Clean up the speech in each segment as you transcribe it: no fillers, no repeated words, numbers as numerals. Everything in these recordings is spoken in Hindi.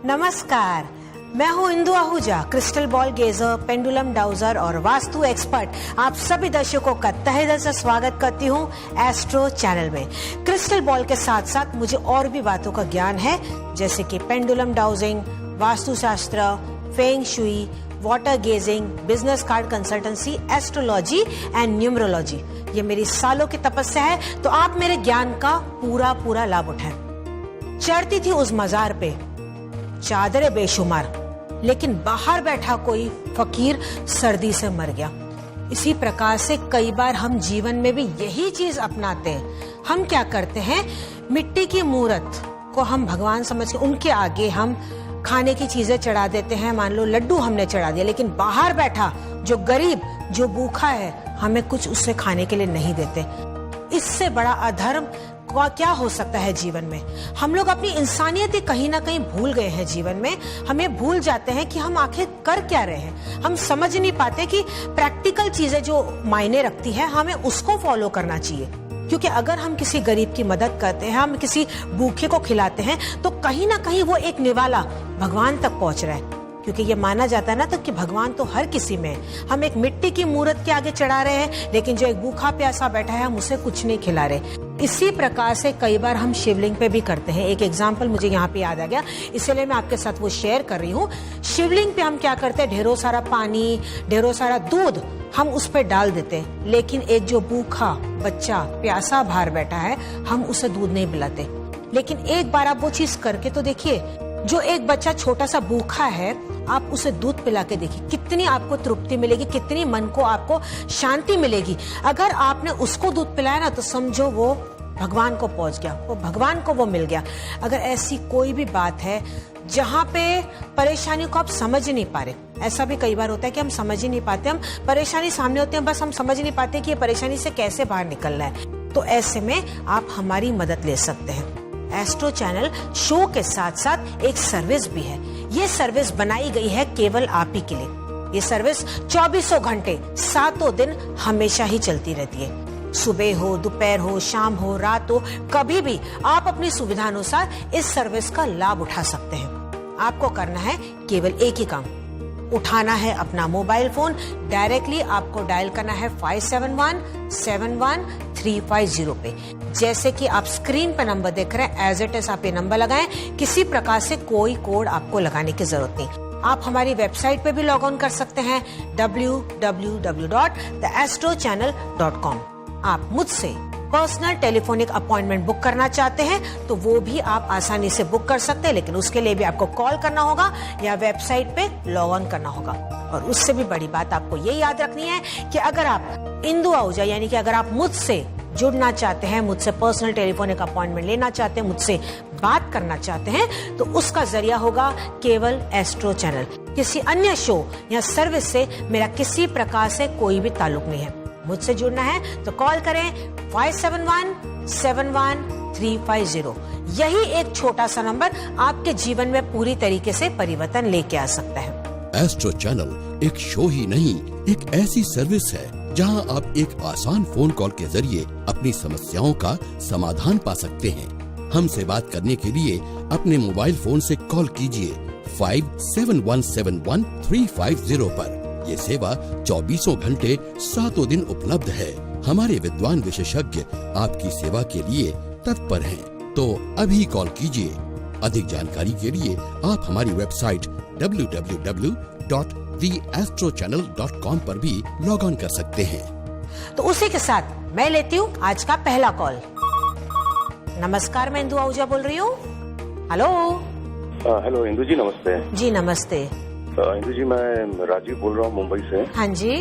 नमस्कार, मैं हूँ Indu Ahuja, crystal ball gazer, pendulum dowser और वास्तु एक्सपर्ट। आप सभी दर्शकों का तहे दिल से स्वागत करती हूँ एस्ट्रो चैनल में। क्रिस्टल बॉल के साथ साथ मुझे और भी बातों का ज्ञान है, जैसे कि pendulum dowsing, Vastu Shastra, feng shui, water gauging, business card consultancy, astrology and numerology. ये मेरी सालों की तपस्या है, तो आप मेरे ज्ञान का पूरा लाभ उठाएं। चढ़ती थी उस मजार पे चादरें बेशुमार, लेकिन बाहर बैठा कोई फकीर सर्दी से मर गया। इसी प्रकार से कई बार हम जीवन में भी यही चीज अपनाते हैं। हम क्या करते हैं, मिट्टी की मूर्त को हम भगवान समझ के उनके आगे हम खाने की चीजें चढ़ा देते हैं। मान लो लड्डू हमने चढ़ा दिया, लेकिन बाहर बैठा जो गरीब, जो भूखा है, हमें कुछ उससे खाने के लिए नहीं देते। इससे बड़ा अधर्म क्या हो सकता है जीवन में। हम लोग अपनी इंसानियत कहीं ना कहीं भूल गए हैं जीवन में। हमें भूल जाते हैं कि हम आखिर कर क्या रहे हैं। हम समझ नहीं पाते कि प्रैक्टिकल चीजें जो मायने रखती है, हमें उसको फॉलो करना चाहिए। क्योंकि अगर हम किसी गरीब की मदद करते हैं, हम किसी भूखे को खिलाते हैं, तो कहीं ना कहीं वो एक निवाला भगवान तक पहुंच रहा है। क्योंकि ये माना जाता है ना तो कि भगवान तो हर किसी में है। हम एक मिट्टी की मूर्त के आगे चढ़ा रहे हैं, लेकिन जो एक भूखा प्यासा बैठा है, हम उसे कुछ नहीं खिला रहे। इसी प्रकार से कई बार हम शिवलिंग पे भी करते हैं। एक एग्जाम्पल मुझे यहाँ पे याद आ गया, इसलिए मैं आपके साथ वो शेयर कर रही हूँ। शिवलिंग पे हम क्या करते हैं, ढेरों सारा पानी, ढेरों सारा दूध हम उस पे डाल देते हैं, लेकिन एक जो भूखा बच्चा प्यासा बाहर बैठा है, हम उसे दूध नहीं पिलाते। लेकिन एक बार आप वो चीज करके तो देखिए, जो एक बच्चा छोटा सा भूखा है, आप उसे दूध पिला के देखिए, कितनी आपको तृप्ति मिलेगी, कितनी मन को आपको शांति मिलेगी। अगर आपने उसको दूध पिलाया ना, तो समझो वो भगवान को पहुंच गया, वो भगवान को वो मिल गया। अगर ऐसी कोई भी बात है जहाँ पे परेशानी को आप समझ नहीं पा रहे, ऐसा भी कई बार होता है कि हम समझ ही नहीं पाते, हम परेशानी सामने होते हैं, बस हम समझ नहीं पाते कि ये परेशानी से कैसे बाहर निकलना है। तो ऐसे में आप हमारी मदद ले सकते हैं। एस्ट्रो चैनल शो के साथ साथ एक सर्विस भी है। ये सर्विस बनाई गई है केवल आप ही के लिए। ये सर्विस 24 घंटे 7 दिन हमेशा ही चलती रहती है। सुबह हो, दोपहर हो, शाम हो, रात हो, कभी भी आप अपनी सुविधा अनुसार इस सर्विस का लाभ उठा सकते हैं। आपको करना है केवल एक ही काम, उठाना है अपना मोबाइल फोन, डायरेक्टली आपको डायल करना है 571-71-350 पे। जैसे कि आप स्क्रीन पर नंबर देख रहे हैं, एज इट इज आप ये नंबर लगाएं। किसी प्रकार से कोई कोड आपको लगाने की जरूरत नहीं। आप हमारी वेबसाइट पे भी लॉग ऑन कर सकते हैं, www.theastrochannel.com। आप मुझसे पर्सनल टेलीफोनिक अपॉइंटमेंट बुक करना चाहते हैं तो वो भी आप आसानी से बुक कर सकते हैं, लेकिन उसके लिए भी आपको कॉल करना होगा या वेबसाइट पे लॉग ऑन करना होगा। और उससे भी बड़ी बात आपको ये याद रखनी है कि अगर आप इंदु आहूजा, यानी कि अगर आप मुझसे जुड़ना चाहते हैं, मुझसे पर्सनल टेलीफोनिक अपॉइंटमेंट लेना चाहते हैं, मुझसे बात करना चाहते हैं, तो उसका जरिया होगा केवल एस्ट्रो चैनल। किसी अन्य शो या सर्विस से मेरा किसी प्रकार से कोई भी ताल्लुक नहीं है। मुझसे जुड़ना है तो कॉल करें 571-71-350। यही एक छोटा सा नंबर आपके जीवन में पूरी तरीके से परिवर्तन लेके आ सकता है। एस्ट्रो चैनल एक शो ही नहीं, एक ऐसी सर्विस है जहां आप एक आसान फोन कॉल के जरिए अपनी समस्याओं का समाधान पा सकते हैं। हमसे बात करने के लिए अपने मोबाइल फोन से कॉल कीजिए 571-71-350 पर। ये सेवा 24 घंटे 7 दिन उपलब्ध है। हमारे विद्वान विशेषज्ञ आपकी सेवा के लिए तत्पर हैं। तो अभी कॉल कीजिए। अधिक जानकारी के लिए आप हमारी वेबसाइट www.theastrochannel.com पर भी लॉग ऑन कर सकते हैं। तो उसी के साथ मैं लेती हूँ आज का पहला कॉल। नमस्कार, मैं इंदु आहूजा बोल रही हूँ। हेलो। हेलो इंदु जी, नमस्ते। जी नमस्ते। इंदु जी, मैं राजीव बोल रहा हूँ मुंबई से। हाँ जी।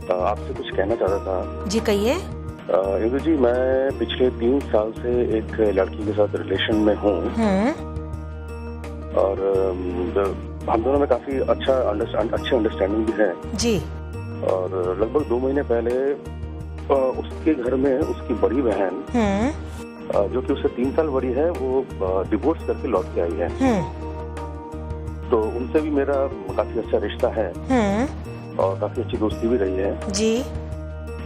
आपसे कुछ कहना चाहता था। जी कहिए। इंदु जी, मैं पिछले 3 साल से एक लड़की के साथ रिलेशन में हूँ और हम दोनों में काफी अच्छी अंडरस्टैंडिंग भी है जी। और लगभग 2 महीने पहले उसके घर में उसकी बड़ी बहन, जो कि उससे 3 साल बड़ी है, वो डिवोर्स करके लौट के आई है। तो उनसे भी मेरा काफी अच्छा रिश्ता है और काफी अच्छी दोस्ती भी रही है जी।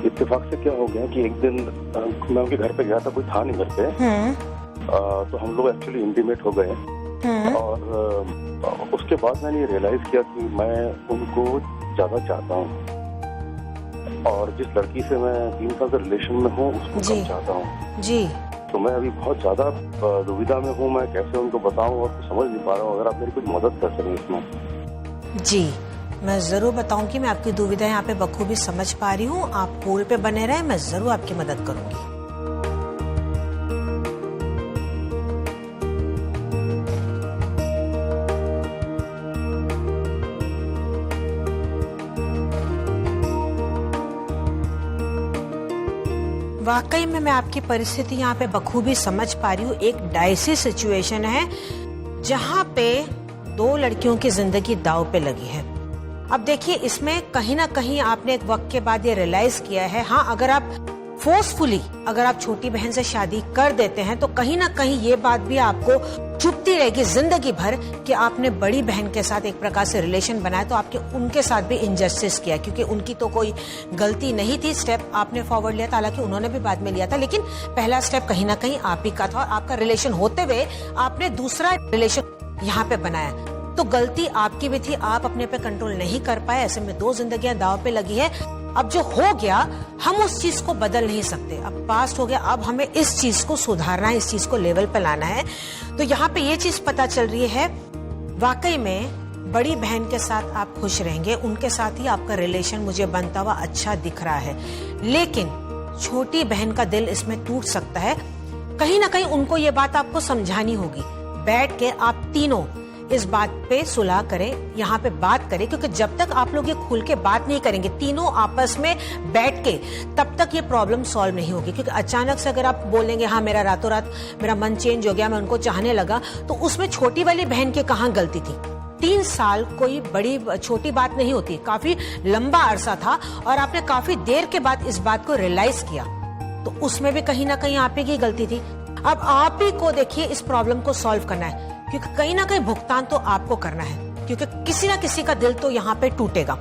इत्तेफाक से क्या हो गया कि एक दिन मैं उनके घर पे गया था, कोई था नहीं घर पे, तो हम लोग एक्चुअली इंटीमेट हो गए और उसके बाद मैंने ये रियलाइज किया कि मैं उनको ज्यादा चाहता हूँ और जिस लड़की से मैं 3 साल से रिलेशन में हूँ उसको कम चाहता हूँ जी। तो मैं अभी बहुत ज्यादा दुविधा में हूँ, मैं कैसे उनको बताऊँ और समझ नहीं पा रहा हूँ। अगर आप मेरी कुछ मदद कर सकें इसमें। जी, मैं जरूर बताऊंगी। मैं आपकी दुविधा यहाँ पे बखूबी समझ पा रही हूँ। आप होल्ड पे बने रहें, मैं जरूर आपकी मदद करूंगी। वाकई में मैं आपकी परिस्थिति यहाँ पे बखूबी समझ पा रही हूँ। एक डाइसी सिचुएशन है जहाँ पे 2 लड़कियों की जिंदगी दांव पे लगी है। अब देखिए, इसमें कहीं ना कहीं आपने एक वक्त के बाद ये रियलाइज किया है, हाँ, अगर आप फोर्सफुली अगर आप छोटी बहन से शादी कर देते हैं तो कहीं ना कहीं ये बात भी आपको चुभती रहेगी जिंदगी भर कि आपने बड़ी बहन के साथ एक प्रकार से रिलेशन बनाया तो आपके उनके साथ भी इनजस्टिस किया, क्योंकि उनकी तो कोई गलती नहीं थी। स्टेप आपने फॉरवर्ड लिया था, हालांकि उन्होंने भी बाद में लिया था, लेकिन पहला स्टेप कहीं ना कहीं आप ही का था और आपका रिलेशन होते हुए आपने दूसरा रिलेशन यहाँ पे बनाया, तो गलती आपकी भी थी। आप अपने पे कंट्रोल नहीं कर पाए, ऐसे में 2 जिंदगियां दांव पे लगी है। अब जो हो गया हम उस चीज को बदल नहीं सकते, अब पास्ट हो गया, अब हमें इस चीज को सुधारना है, इस चीज को लेवल पे लाना है। तो यहाँ पे ये चीज पता चल रही है, वाकई में बड़ी बहन के साथ आप खुश रहेंगे, उनके साथ ही आपका रिलेशन मुझे बनता हुआ अच्छा दिख रहा है, लेकिन छोटी बहन का दिल इसमें टूट सकता है। कहीं ना कहीं उनको ये बात आपको समझानी होगी। बैठ के आप तीनों इस बात पे सुलह करें, यहाँ पे बात करें, क्योंकि जब तक आप लोग ये खुल के बात नहीं करेंगे तीनों आपस में बैठ के, तब तक ये प्रॉब्लम सॉल्व नहीं होगी। क्योंकि अचानक से अगर आप बोलेंगे हाँ मेरा रातों रात मेरा मन चेंज हो गया, मैं उनको चाहने लगा, तो उसमें छोटी वाली बहन की कहाँ गलती थी? 3 साल कोई बड़ी छोटी बात नहीं होती, काफी लंबा अरसा था और आपने काफी देर के बाद इस बात को रियलाइज किया, तो उसमें भी कहीं ना कहीं आप ही की गलती थी। अब आप ही को देखिए इस प्रॉब्लम को सॉल्व करना है, क्योंकि कहीं ना कहीं भुगतान तो आपको करना है, क्योंकि किसी ना किसी का दिल तो यहाँ पे टूटेगा।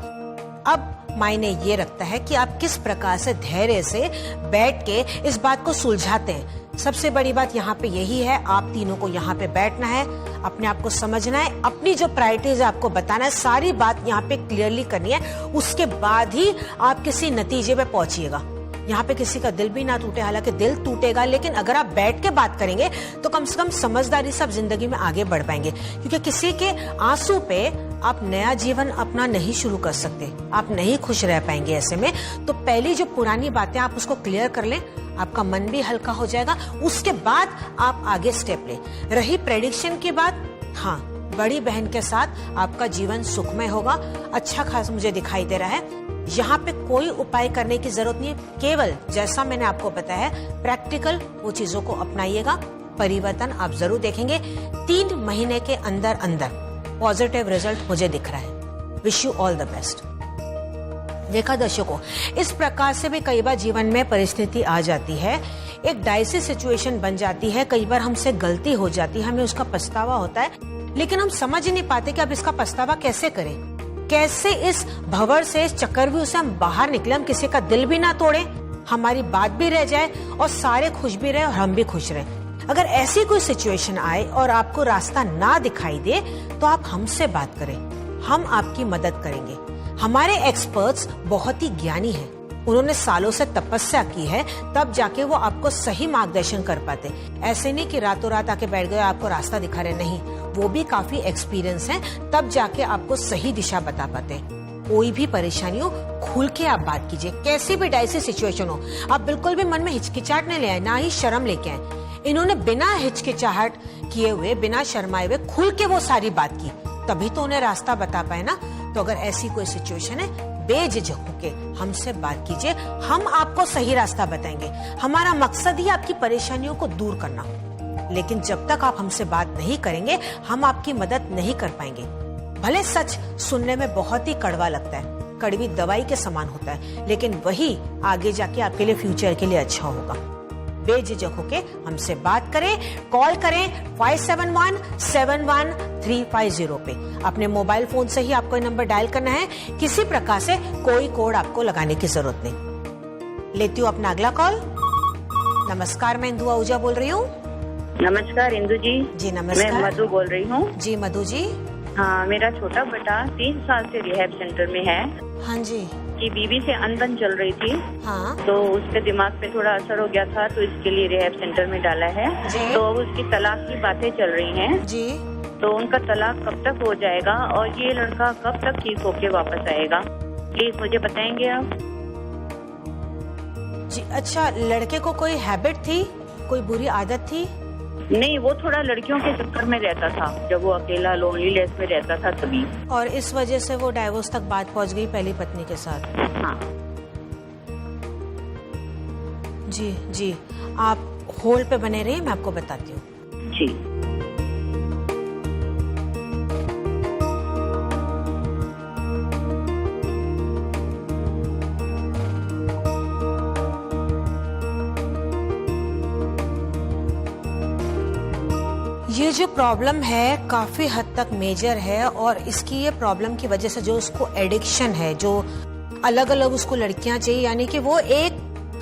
अब मायने ये रखता है कि आप किस प्रकार से धैर्य से बैठ के इस बात को सुलझाते हैं। सबसे बड़ी बात यहाँ पे यही है, आप तीनों को यहाँ पे बैठना है, अपने आप को समझना है, अपनी जो प्रायोरिटीज है आपको बताना है, सारी बात यहाँ पे क्लियरली करनी है, उसके बाद ही आप किसी नतीजे पे पहुंचिएगा। यहाँ पे किसी का दिल भी ना टूटे, हालांकि दिल टूटेगा, लेकिन अगर आप बैठ के बात करेंगे तो कम से कम समझदारी से आप जिंदगी में आगे बढ़ पाएंगे, क्योंकि किसी के आंसू पे आप नया जीवन अपना नहीं शुरू कर सकते, आप नहीं खुश रह पाएंगे। ऐसे में तो पहली जो पुरानी बातें आप उसको क्लियर कर लें, आपका मन भी हल्का हो जाएगा, उसके बाद आप आगे स्टेप लें। रही प्रेडिक्शन की बात, हाँ, बड़ी बहन के साथ आपका जीवन सुखमय होगा, अच्छा खासा मुझे दिखाई दे रहा है। यहाँ पे कोई उपाय करने की जरूरत नहीं है, केवल जैसा मैंने आपको बताया है प्रैक्टिकल वो चीजों को अपनाइएगा, परिवर्तन आप जरूर देखेंगे। 3 महीने के अंदर अंदर पॉजिटिव रिजल्ट मुझे दिख रहा है। Wish you all the best. देखा दर्शकों, इस प्रकार से भी कई बार जीवन में परिस्थिति आ जाती है, एक डाइसी सिचुएशन बन जाती है, कई बार हमसे गलती हो जाती है, हमें उसका पछतावा होता है, लेकिन हम समझ ही नहीं पाते कि अब इसका पछतावा कैसे करें, कैसे इस भंवर से, इस चक्रव्यूह से हम बाहर निकले, हम किसी का दिल भी ना तोड़े, हमारी बात भी रह जाए और सारे खुश भी रहे और हम भी खुश रहे। अगर ऐसी कोई सिचुएशन आए और आपको रास्ता ना दिखाई दे तो आप हमसे बात करें, हम आपकी मदद करेंगे। हमारे एक्सपर्ट्स बहुत ही ज्ञानी हैं, उन्होंने सालों से तपस्या की है, तब जाके वो आपको सही मार्गदर्शन कर पाते। ऐसे नहीं कि रातों रात आके बैठ गए आपको रास्ता दिखा रहे, नहीं, वो भी काफी एक्सपीरियंस है, तब जाके आपको सही दिशा बता पाते। कोई भी परेशानी हो खुल के आप बात कीजिए, कैसी भी डाइसी सिचुएशन हो, आप बिल्कुल भी मन में हिचकिचाहट नहीं ले आए, ना ही शर्म लेके आए। इन्होंने बिना हिचकिचाहट किए हुए, बिना शर्माए हुए खुल के वो सारी बात की, तभी तो उन्हें रास्ता बता पाए ना। तो अगर ऐसी कोई सिचुएशन है, बेझिझक होके हमसे बात कीजिए, हम आपको सही रास्ता बताएंगे। हमारा मकसद ही आपकी परेशानियों को दूर करना, लेकिन जब तक आप हमसे बात नहीं करेंगे हम आपकी मदद नहीं कर पाएंगे। भले सच सुनने में बहुत ही कड़वा लगता है, कड़वी दवाई के समान होता है, लेकिन वही आगे जाके आपके लिए, फ्यूचर के लिए अच्छा होगा। बेझिझक होके हमसे बात करें, कॉल करें 57171350 पे। अपने मोबाइल फोन से ही आपको ये नंबर डायल करना है, किसी प्रकार से कोई कोड आपको लगाने की जरूरत नहीं। लेती हूँ अपना अगला कॉल। नमस्कार, मैं इंदु आहूजा बोल रही हूँ। नमस्कार इंदु जी। जी नमस्कार। मैं मधु बोल रही हूँ। जी मधु जी। हाँ, मेरा छोटा बेटा 3 साल से रिहैब सेंटर में है। हाँ जी। कि बीवी से अनबन चल रही थी। हाँ। तो उसके दिमाग पे थोड़ा असर हो गया था, तो इसके लिए रिहैब सेंटर में डाला है। जी। तो अब उसकी तलाक की बातें चल रही हैं। जी। तो उनका तलाक कब तक हो जाएगा और ये लड़का कब तक ठीक होके वापस आएगा, प्लीज मुझे बताएंगे आप। जी अच्छा, लड़के को कोई हैबिट थी, कोई बुरी आदत थी? नहीं, वो थोड़ा लड़कियों के चक्कर में रहता था, जब वो अकेला लोनलीनेस में रहता था तभी। और इस वजह से वो डाइवोर्स तक बात पहुंच गई पहली पत्नी के साथ? हाँ जी जी, आप होल्ड पे बने रहिए, मैं आपको बताती हूँ। जी। ये जो प्रॉब्लम है काफी हद तक मेजर है, और इसकी ये प्रॉब्लम की वजह से जो उसको एडिक्शन है, जो अलग अलग उसको लड़कियां चाहिए, यानी कि वो एक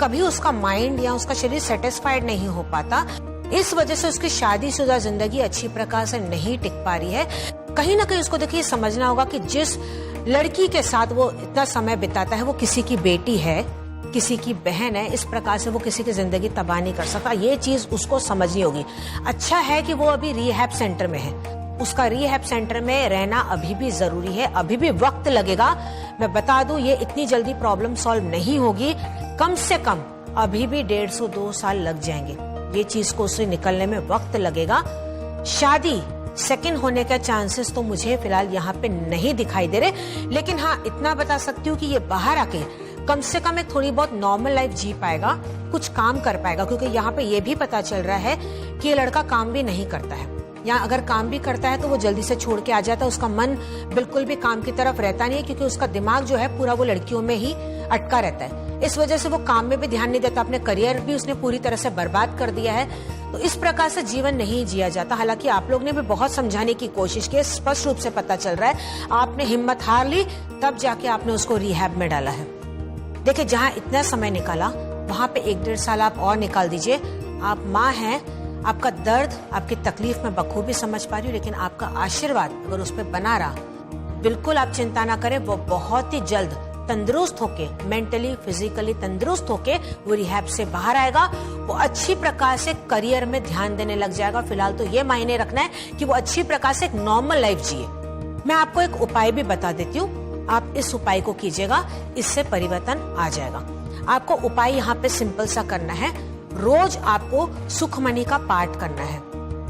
कभी उसका माइंड या उसका शरीर सेटिस्फाइड नहीं हो पाता, इस वजह से उसकी शादीशुदा जिंदगी अच्छी प्रकार से नहीं टिक पा रही है। कहीं ना कहीं उसको देखिए समझना होगा कि जिस लड़की के साथ वो इतना समय बिताता है वो किसी की बेटी है, किसी की बहन है, इस प्रकार से वो किसी की जिंदगी तबाह नहीं कर सकता। ये चीज उसको समझनी होगी। अच्छा है कि वो अभी रिहैब सेंटर में है, उसका रिहैब सेंटर में रहना अभी भी जरूरी है, अभी भी वक्त लगेगा। मैं बता दूं, ये इतनी जल्दी प्रॉब्लम सॉल्व नहीं होगी, कम से कम अभी भी 150-2 साल लग जाएंगे। ये चीज को उससे निकलने में वक्त लगेगा। शादी सेकंड होने के चांसेस तो मुझे फिलहाल यहाँ पे नहीं दिखाई दे रहे, लेकिन हाँ इतना बता सकती हूँ कि ये बाहर आके कम से कम एक थोड़ी बहुत नॉर्मल लाइफ जी पाएगा, कुछ काम कर पाएगा, क्योंकि यहाँ पे ये भी पता चल रहा है कि ये लड़का काम भी नहीं करता है, या अगर काम भी करता है तो वो जल्दी से छोड़ के आ जाता है। उसका मन बिल्कुल भी काम की तरफ रहता नहीं है, क्योंकि उसका दिमाग जो है पूरा वो लड़कियों में ही अटका रहता है। इस वजह से वो काम में भी ध्यान नहीं देता, अपने करियर भी उसने पूरी तरह से बर्बाद कर दिया है। तो इस प्रकार से जीवन नहीं जिया जाता। हालांकि आप लोग ने भी बहुत समझाने की कोशिश की, स्पष्ट रूप से पता चल रहा है आपने हिम्मत हार ली, तब जाके आपने उसको रिहैब में डाला है। देखिए, जहाँ इतना समय निकाला वहाँ पे 1-1.5 साल आप और निकाल दीजिए। आप माँ हैं, आपका दर्द, आपकी तकलीफ में बखूबी समझ पा रही हूँ, लेकिन आपका आशीर्वाद अगर उस पर बना रहा, बिल्कुल आप चिंता ना करें, वो बहुत ही जल्द तंदुरुस्त होके, मेंटली फिजिकली तंदुरुस्त होके वो रिहैब से बाहर आएगा। वो अच्छी प्रकार से करियर में ध्यान देने लग जाएगा। फिलहाल तो ये मायने रखना है कि वो अच्छी प्रकार से एक नॉर्मल लाइफ जिए। मैं आपको एक उपाय भी बता देती हूँ, आप इस उपाय को कीजिएगा, इससे परिवर्तन आ जाएगा। आपको उपाय यहाँ पे सिंपल सा करना है। रोज आपको सुखमणि का पाठ करना है,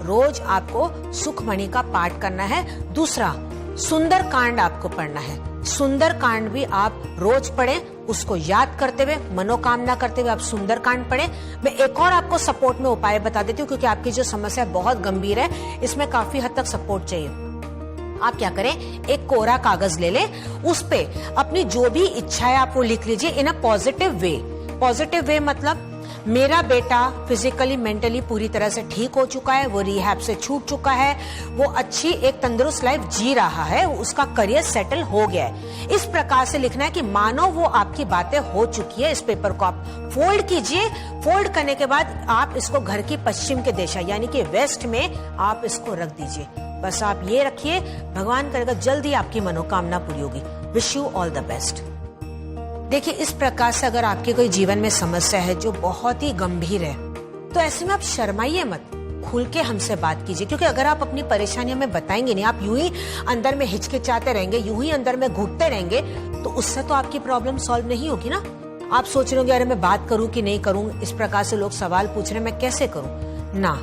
रोज आपको सुखमणि का पाठ करना है। दूसरा, सुंदर कांड आपको पढ़ना है। सुंदर कांड भी आप रोज पढ़ें, उसको याद करते हुए, मनोकामना करते हुए आप सुंदर कांड पढ़ें। मैं एक और आपको सपोर्ट में उपाय बता देती हूँ, क्योंकि आपकी जो समस्या बहुत गंभीर है, इसमें काफी हद तक सपोर्ट चाहिए। आप क्या करें, एक कोरा कागज ले लें, उस पे अपनी जो भी इच्छा है आप वो लिख लीजिए इन a positive way. Positive way मतलब मेरा बेटा फिजिकली मेंटली पूरी तरह से ठीक हो चुका है, वो रिहैब से छूट चुका है, वो अच्छी एक तंदुरुस्त लाइफ जी रहा है, उसका करियर सेटल हो गया है। इस प्रकार से लिखना है कि मानो वो आपकी बातें हो चुकी है। इस पेपर को आप फोल्ड कीजिए। फोल्ड करने के बाद आप इसको घर की पश्चिम के दिशा यानी कि वेस्ट में आप इसको रख दीजिए। बस आप ये रखिए, भगवान करेगा जल्दी आपकी मनोकामना पूरी होगी। Wish you all the best. देखिए, इस प्रकार से अगर आपके कोई जीवन में समस्या है जो बहुत ही गंभीर है, तो ऐसे में आप शर्माइए मत, खुल के हमसे बात कीजिए। क्योंकि अगर आप अपनी परेशानियां में बताएंगे नहीं, आप यूं ही अंदर में हिचकिचाते रहेंगे, यूं ही अंदर में घुटते रहेंगे, तो उससे तो आपकी प्रॉब्लम सॉल्व नहीं होगी ना। आप सोच रहे होंगे, अरे मैं बात करूं कि नहीं करूं, इस प्रकार से लोग सवाल पूछ रहे हैं, मैं कैसे करूं। ना,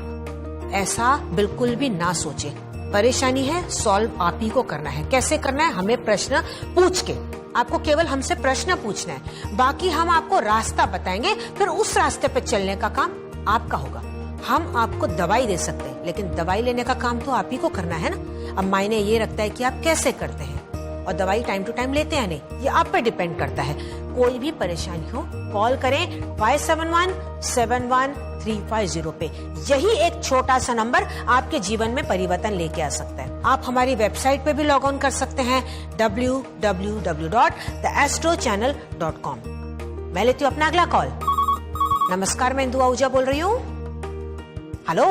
ऐसा बिल्कुल भी ना सोचे। परेशानी है, सॉल्व आप ही को करना है। कैसे करना है, हमें प्रश्न पूछ के, आपको केवल हमसे प्रश्न पूछना है, बाकी हम आपको रास्ता बताएंगे, फिर उस रास्ते पे चलने का काम आपका होगा। हम आपको दवाई दे सकते हैं, लेकिन दवाई लेने का काम तो आप ही को करना है ना। अब मायने ये रखता है कि आप कैसे करते हैं, और दवाई टाइम टू टाइम लेते हैं नहीं, ये आप पे डिपेंड करता है। कोई भी परेशानी हो, कॉल करें 57171350 पे। यही एक छोटा सा नंबर आपके जीवन में परिवर्तन लेके आ सकता है। आप हमारी वेबसाइट पे भी लॉग ऑन कर सकते हैं www.theastrochannel.com। मैं लेती हूँ अपना अगला कॉल। नमस्कार, मैं इंदु आहूजा बोल रही हूँ। हेलो।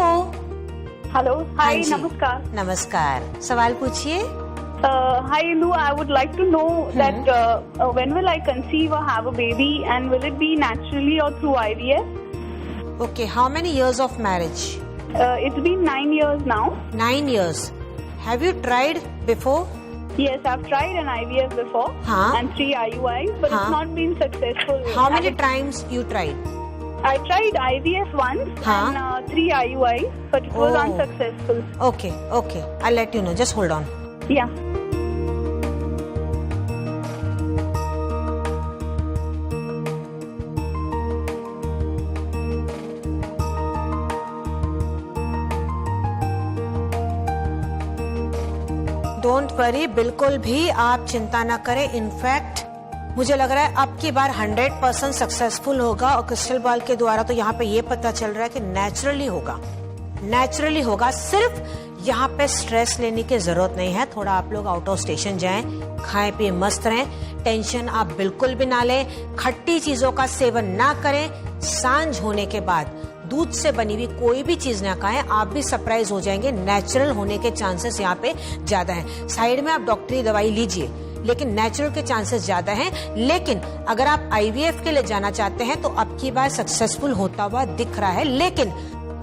हेलो, हाँ हाय, जी। नमस्कार। नमस्कार, सवाल पूछिए। Hi Indu, I would like to know that when will I conceive or have a baby, and will it be naturally or through IVF? Okay, how many years of marriage? It's been 9 years now. 9 years. Have you tried before? Yes, I've tried an IVF before हाँ. and 3 IUIs, but हाँ. it's not been successful. How many times you tried? I tried IVF once हाँ. and 3 IUIs, but it was Oh. unsuccessful. Okay, I'll let you know. Just hold on. Yeah. Don't worry, बिल्कुल भी आप चिंता ना करें। इनफैक्ट मुझे लग रहा है अब की बार 100% सक्सेसफुल होगा। और क्रिस्टल बॉल के द्वारा तो यहाँ पे ये पता चल रहा है कि नेचुरली होगा। सिर्फ यहाँ पे स्ट्रेस लेने की जरूरत नहीं है। थोड़ा आप लोग आउट ऑफ स्टेशन जाएं, खाएं पिए मस्त रहें, टेंशन आप बिल्कुल भी ना लें, खट्टी चीजों का सेवन ना करें। सांझ होने के बाद दूध से बनी हुई कोई भी चीज ना खाएं, आप भी सरप्राइज हो जाएंगे। नेचुरल होने के चांसेस यहाँ पे ज्यादा हैं। साइड में आप डॉक्टरी दवाई लीजिए, लेकिन नेचुरल के चांसेस ज्यादा हैं। लेकिन अगर आप आईवीएफ के लिए जाना चाहते हैं तो अब की बार सक्सेसफुल होता हुआ दिख रहा है। लेकिन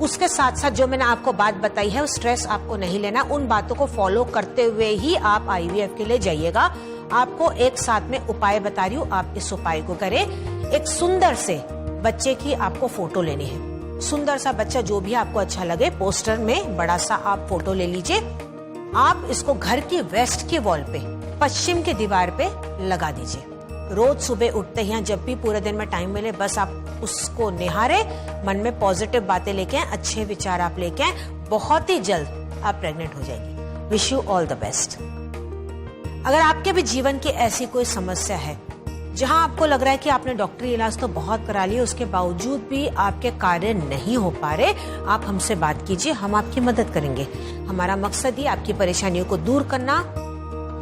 उसके साथ साथ जो मैंने आपको बात बताई है, स्ट्रेस आपको नहीं लेना। उन बातों को फॉलो करते हुए ही आप आईवीएफ के लिए जाइएगा। आपको एक साथ में उपाय बता रही हूँ, आप इस उपाय को करें। एक सुंदर से बच्चे की आपको फोटो लेनी है। सुंदर सा बच्चा जो भी आपको अच्छा लगे, पोस्टर में बड़ा सा आप फोटो ले लीजिए। आप इसको घर की वेस्ट की वॉल पे, पश्चिम की दीवार पे लगा दीजिए। रोज सुबह उठते ही, जब भी पूरे दिन में टाइम मिले, बस आप उसको निहारे, मन में पॉजिटिव बातें लेके आए, अच्छे विचार आप लेके आए। बहुत ही जल्द आप प्रेग्नेंट हो जाएगी। Wish you all the best. अगर आपके भी जीवन की ऐसी कोई समस्या है जहां आपको लग रहा है कि आपने डॉक्टरी इलाज तो बहुत करा लिया, उसके बावजूद भी आपके कार्य नहीं हो पा रहे, आप हमसे बात कीजिए, हम आपकी मदद करेंगे। हमारा मकसद ही आपकी परेशानियों को दूर करना।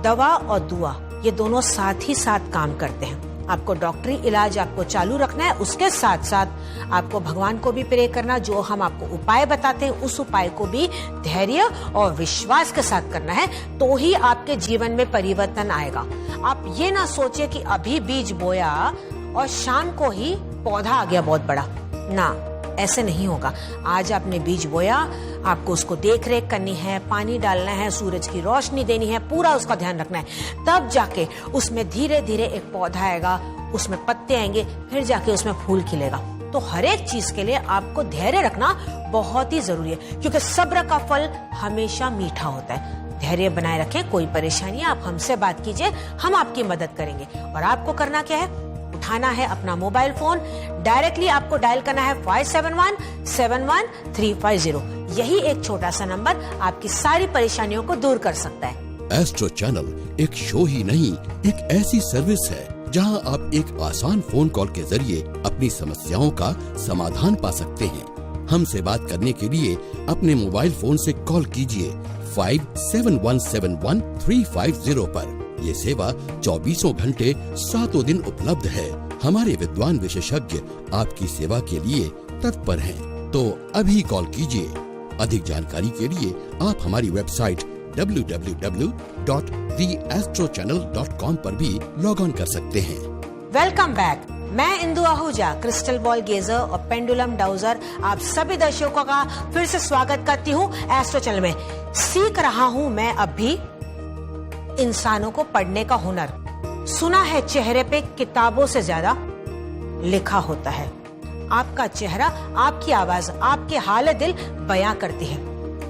दवा और दुआ ये दोनों साथ ही साथ काम करते हैं। आपको डॉक्टरी इलाज आपको चालू रखना है, उसके साथ साथ आपको भगवान को भी प्रे करना। जो हम आपको उपाय बताते हैं, उस उपाय को भी धैर्य और विश्वास के साथ करना है, तो ही आपके जीवन में परिवर्तन आएगा। आप ये ना सोचिए कि अभी बीज बोया और शाम को ही पौधा आ गया बहुत बड़ा। ना, ऐसे नहीं होगा। आज आपने बीज बोया, आपको उसको देख रेख करनी है, पानी डालना है, सूरज की रोशनी देनी है, पूरा उसका ध्यान रखना है। तब जाके उसमें धीरे धीरे एक पौधा आएगा, उसमें पत्ते आएंगे, फिर जाके उसमें फूल खिलेगा। तो हर एक चीज के लिए आपको धैर्य रखना बहुत ही जरूरी है, क्योंकि सब्र का फल हमेशा मीठा होता है। धैर्य बनाए रखें। कोई परेशानी आप हमसे बात कीजिए, हम आपकी मदद करेंगे। और आपको करना क्या है? उठाना है अपना मोबाइल फोन, डायरेक्टली आपको डायल करना है 57171350। यही एक छोटा सा नंबर आपकी सारी परेशानियों को दूर कर सकता है। एस्ट्रो चैनल एक शो ही नहीं, एक ऐसी सर्विस है जहां आप एक आसान फोन कॉल के जरिए अपनी समस्याओं का समाधान पा सकते हैं। हमसे बात करने के लिए अपने मोबाइल फोन से कॉल कीजिए 57171350 पर। ये सेवा 24 घंटे 7 दिन उपलब्ध है। हमारे विद्वान विशेषज्ञ आपकी सेवा के लिए तत्पर हैं। तो अभी कॉल कीजिए। अधिक जानकारी के लिए आप हमारी वेबसाइट www.theastrochannel.com पर भी लॉग ऑन कर सकते हैं। Welcome back. मैं इंदु आहूजा, क्रिस्टल बॉल गेजर और पेंडुलम डाउजर, आप सभी दर्शकों का फिर से स्वागत करती हूँ एस्ट्रो चैनल में। सीख रहा हूँ मैं अब भी इंसानों को पढ़ने का हुनर। सुना है चेहरे पे किताबों से ज्यादा लिखा होता है। आपका चेहरा, आपकी आवाज, आपके हाल दिल बयां करती है।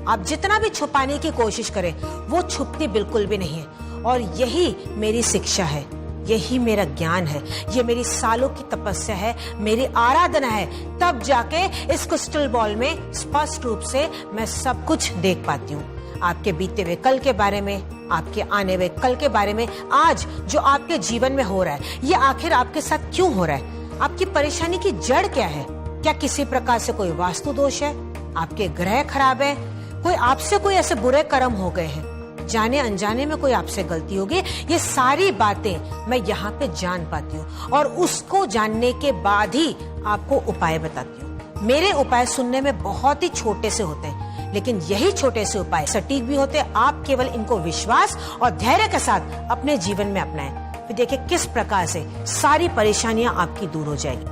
आप जितना भी छुपाने की कोशिश करें, वो छुपती बिल्कुल भी नहीं है। और यही मेरी शिक्षा है, यही मेरा ज्ञान है, ये मेरी सालों की तपस्या है, मेरी आराधना है। तब जाके इस क्रिस्टल बॉल में स्पष्ट रूप से मैं सब कुछ देख पाती हूँ। आपके बीते हुए कल के बारे में, आपके आने हुए कल के बारे में, आज जो आपके जीवन में हो रहा है, ये आखिर आपके साथ क्यों हो रहा है? आपकी परेशानी की जड़ क्या है? क्या किसी प्रकार से कोई वास्तु दोष है? आपके ग्रह खराब है? कोई आपसे कोई ऐसे बुरे कर्म हो गए हैं? जाने अनजाने में कोई आपसे गलती होगी? ये सारी बातें मैं यहाँ पे जान पाती हूँ, और उसको जानने के बाद ही आपको उपाय बताती हूँ। मेरे उपाय सुनने में बहुत ही छोटे से होते हैं, लेकिन यही छोटे से उपाय सटीक भी होते। आप केवल इनको विश्वास और धैर्य के साथ अपने जीवन में अपनाएं, फिर देखिए किस प्रकार से सारी परेशानियां आपकी दूर हो जाएगी।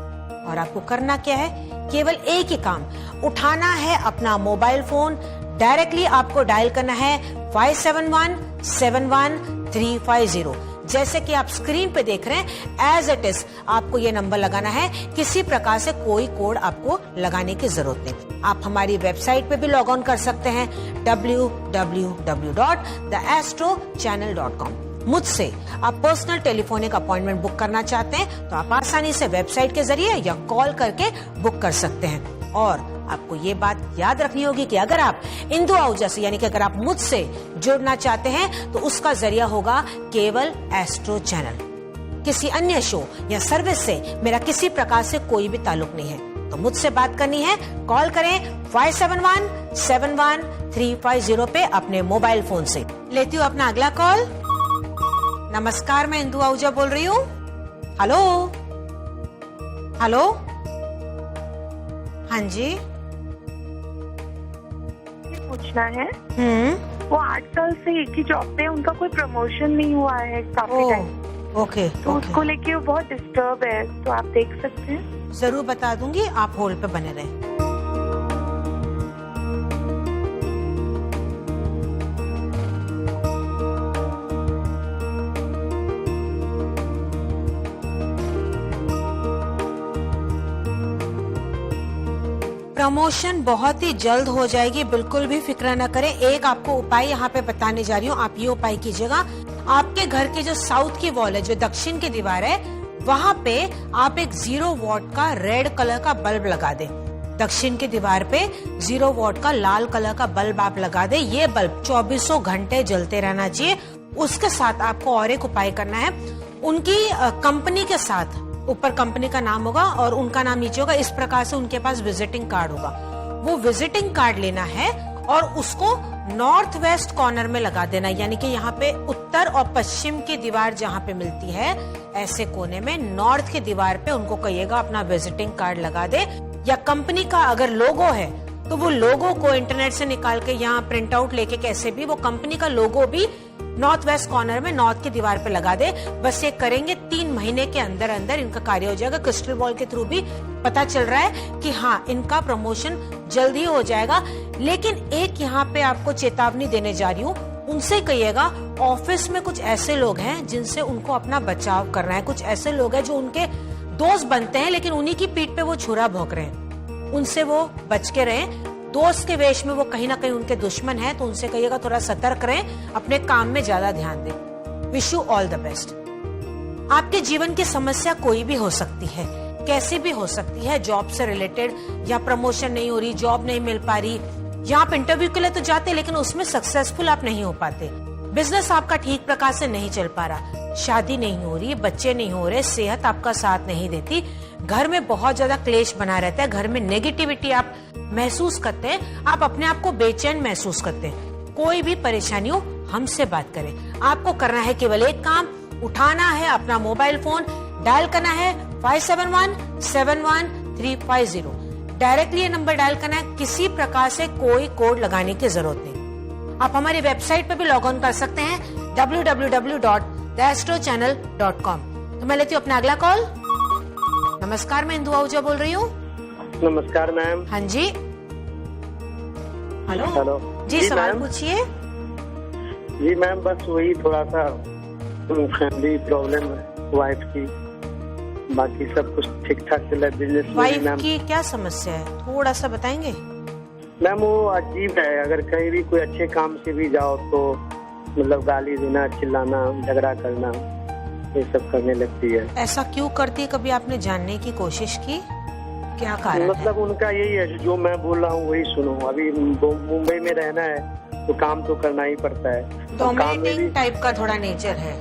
और आपको करना क्या है, केवल एक ही काम, उठाना है अपना मोबाइल फोन, डायरेक्टली आपको डायल करना है 571-71-350। जैसे कि आप स्क्रीन पे देख रहे हैं, एज इट इज आपको ये नंबर लगाना है, किसी प्रकार से कोई कोड आपको लगाने की जरूरत नहीं। आप हमारी वेबसाइट पे भी लॉग ऑन कर सकते हैं www.theastrochannel.com। मुझसे आप पर्सनल टेलीफोनिक अपॉइंटमेंट बुक करना चाहते हैं तो आप आसानी से वेबसाइट के जरिए या कॉल करके बुक कर सकते हैं। और आपको ये बात याद रखनी होगी कि अगर आप इंदु आहूजा से यानी कि अगर आप मुझसे जुड़ना चाहते हैं तो उसका जरिया होगा केवल एस्ट्रो चैनल। किसी अन्य शो या सर्विस से मेरा किसी प्रकार से कोई भी ताल्लुक नहीं है। तो मुझसे बात करनी है, कॉल करें 571-71-350 पे अपने मोबाइल फोन से। लेती हूँ अपना अगला कॉल। नमस्कार, मैं इंदु आहूजा बोल रही हूँ। हेलो हेलो, हाँ जी, पूछना है। वो 8 साल से एक ही जॉब पे, उनका कोई प्रमोशन नहीं हुआ है काफी टाइम। ओके, तो उसको लेके वो बहुत डिस्टर्ब है, तो आप देख सकते हैं। जरूर बता दूंगी, आप होल्ड पे बने रहें। प्रमोशन बहुत ही जल्द हो जाएगी, बिल्कुल भी फिक्र न करें। एक आपको उपाय यहाँ पे बताने जा रही हूँ, आप ये उपाय कीजिएगा। आपके घर के जो साउथ की वॉल है, जो दक्षिण की दीवार है, वहाँ पे आप एक 0 वॉट का रेड कलर का बल्ब लगा दें। दक्षिण की दीवार पे 0 वॉट का लाल कलर का बल्ब आप लगा दें। ये बल्ब 24 घंटे जलते रहना चाहिए। उसके साथ आपको और एक उपाय करना है। उनकी कंपनी के साथ, ऊपर कंपनी का नाम होगा और उनका नाम नीचे होगा, इस प्रकार से उनके पास विजिटिंग कार्ड होगा। वो विजिटिंग कार्ड लेना है और उसको नॉर्थ वेस्ट कॉर्नर में लगा देना, यानी कि यहाँ पे उत्तर और पश्चिम की दीवार जहाँ पे मिलती है, ऐसे कोने में नॉर्थ की दीवार पे उनको कहिएगा अपना विजिटिंग कार्ड लगा दे। या कंपनी का अगर लोगो है तो वो लोगो को इंटरनेट से निकाल के यहाँ प्रिंट आउट लेके कैसे भी वो कंपनी का लोगो भी नॉर्थ वेस्ट कॉर्नर में नॉर्थ की दीवार पे लगा दे। बस ये करेंगे, 3 महीने के अंदर अंदर इनका कार्य हो जाएगा। क्रिस्टल बॉल के थ्रू भी पता चल रहा है कि हाँ, इनका प्रमोशन जल्दी हो जाएगा। लेकिन एक यहाँ पे आपको चेतावनी देने जा रही हूँ, उनसे कहिएगा ऑफिस में कुछ ऐसे लोग हैं जिनसे उनको अपना बचाव करना है। कुछ ऐसे लोग हैं जो उनके दोस्त बनते हैं लेकिन उन्हीं की पीठ पे वो छुरा भोंक रहे हैं, उनसे वो बच के रहें। दोस्त के वेश में वो कहीं ना कहीं उनके दुश्मन है, तो उनसे कहिएगा थोड़ा सतर्क रहें, अपने काम में ज्यादा ध्यान दें। Wish you all the best. आपके जीवन की समस्या कोई भी हो सकती है, कैसी भी हो सकती है, जॉब से रिलेटेड, या प्रमोशन नहीं हो रही, जॉब नहीं मिल पा रही, या आप इंटरव्यू के लिए तो जाते लेकिन उसमें सक्सेसफुल आप नहीं हो पाते, बिजनेस आपका ठीक प्रकार से नहीं चल पा रहा, शादी नहीं हो रही, बच्चे नहीं हो रहे, सेहत आपका साथ नहीं देती, घर में बहुत ज्यादा क्लेश बना रहता है, घर में नेगेटिविटी आप महसूस करते हैं, आप अपने आप को बेचैन महसूस करते हैं, कोई भी परेशानी हो हमसे बात करें। आपको करना है केवल एक काम, उठाना है अपना मोबाइल फोन, डायल करना है 571-71-350। डायरेक्टली ये नंबर डायल करना है, किसी प्रकार से कोई कोड लगाने की जरूरत नहीं। आप हमारी वेबसाइट पे भी लॉग ऑन कर सकते हैं www.theastrochannel.com। तो मैं लेती हूँ अपना अगला कॉल। नमस्कार, मैं इंदु आहूजा बोल रही हूँ। नमस्कार मैम। हाँ जी, हेलो हेलो जी, सवाल पूछिए। जी मैम, बस वही थोड़ा सा फैमिली प्रॉब्लम है वाइफ की, बाकी सब कुछ ठीक ठाक चल रहा है। बिजनेस वाइफ मैम की क्या समस्या है, थोड़ा सा बताएंगे? मैम वो अजीब है, अगर कहीं भी कोई अच्छे काम से भी जाओ तो मतलब गाली देना, चिल्लाना, झगड़ा करना, ये सब करने लगती है। ऐसा क्यों करती है, कभी आपने जानने की कोशिश की, क्या कारण मतलब है? उनका यही है, जो मैं बोल रहा हूँ वही सुनो। अभी मुंबई में रहना है तो काम तो करना ही पड़ता है। डोमिनेटिंग टाइप का थोड़ा नेचर है।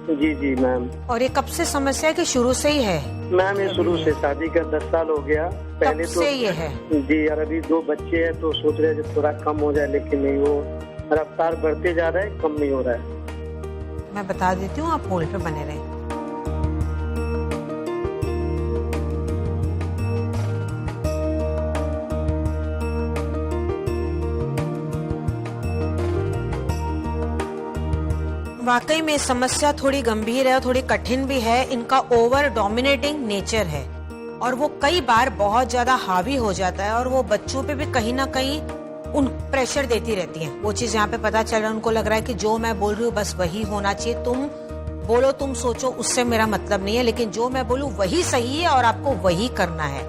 जी जी मैम। और ये कब से समस्या है कि शुरू से ही है? मैम ये शुरू से, शादी का 10 साल हो गया। पहले तब तो से ये है? जी, और अभी 2 बच्चे हैं तो सोच रहे हैं थोड़ा कम हो जाए, लेकिन नहीं, वो रफ्तार बढ़ते जा रहा है, कम नहीं हो रहा है। मैं बता देती हूँ, आप होल्ड पे बने रहें। वाकई में समस्या थोड़ी गंभीर है और थोड़ी कठिन भी है। इनका ओवर डोमिनेटिंग नेचर है और वो कई बार बहुत ज्यादा हावी हो जाता है और वो बच्चों पे भी कहीं ना कहीं उन प्रेशर देती रहती हैं। वो चीज यहाँ पे पता चल रहा है, उनको लग रहा है कि जो मैं बोल रही हूँ बस वही होना चाहिए, तुम बोलो तुम सोचो उससे मेरा मतलब नहीं है, लेकिन जो मैं बोलूँ वही सही है और आपको वही करना है।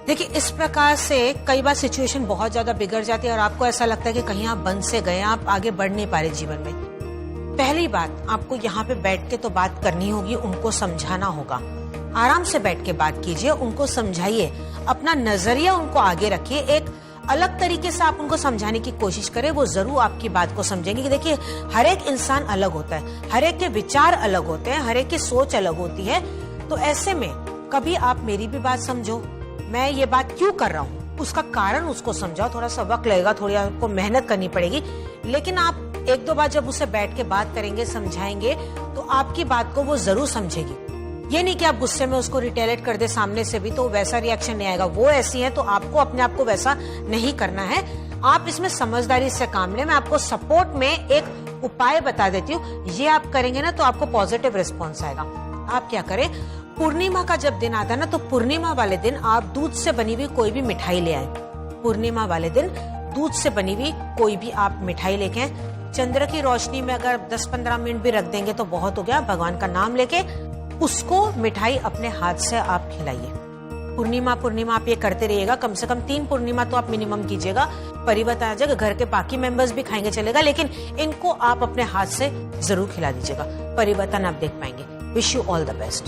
देखिए इस प्रकार से कई बार सिचुएशन बहुत ज्यादा बिगड़ जाती है और आपको ऐसा लगता है कि कहीं आप बंद से गए, आप आगे बढ़ नहीं पा रहे जीवन में। पहली बात, आपको यहाँ पे बैठ के तो बात करनी होगी, उनको समझाना होगा। आराम से बैठ के बात कीजिए, उनको समझाइए, अपना नजरिया उनको आगे रखिए, एक अलग तरीके से आप उनको समझाने की कोशिश करें, वो जरूर आपकी बात को समझेंगे। कि देखिए हर एक इंसान अलग होता है, हर एक के विचार अलग होते हैं, हर एक की सोच अलग होती है। तो ऐसे में कभी आप मेरी भी बात समझो, मैं ये बात क्यों कर रहा हूँ उसका कारण उसको समझाओ। थोड़ा सा वक्त लगेगा, थोड़ी आपको मेहनत करनी पड़ेगी, लेकिन आप एक दो बार जब उससे बैठ के बात करेंगे, समझाएंगे, तो आपकी बात को वो जरूर समझेगी। ये नहीं कि आप गुस्से में उसको रिटेलेट कर दे सामने से भी, तो वैसा रिएक्शन नहीं आएगा। वो ऐसी है तो आपको अपने आप को वैसा नहीं करना है। आप इसमें समझदारी से काम लें। मैं आपको सपोर्ट में एक उपाय बता देती हूँ, ये आप करेंगे ना तो आपको पॉजिटिव रिस्पॉन्स आएगा। आप क्या करें, पूर्णिमा का जब दिन आता है ना, तो पूर्णिमा वाले दिन आप दूध से बनी हुई कोई भी मिठाई ले आए। पूर्णिमा वाले दिन दूध से बनी हुई कोई भी आप मिठाई लेके आए। चंद्र की रोशनी में अगर 10-15 मिनट भी रख देंगे तो बहुत हो गया। भगवान का नाम लेके उसको मिठाई अपने हाथ से आप खिलाइए। पूर्णिमा आप ये करते रहिएगा, कम से कम 3 पूर्णिमा तो आप मिनिमम कीजिएगा। परिवर्तन आ जाएगा, घर के बाकी मेंबर्स भी खाएंगे चलेगा, लेकिन इनको आप अपने हाथ से जरूर खिला दीजिएगा, परिवर्तन आप देख पाएंगे। Wish you all the best.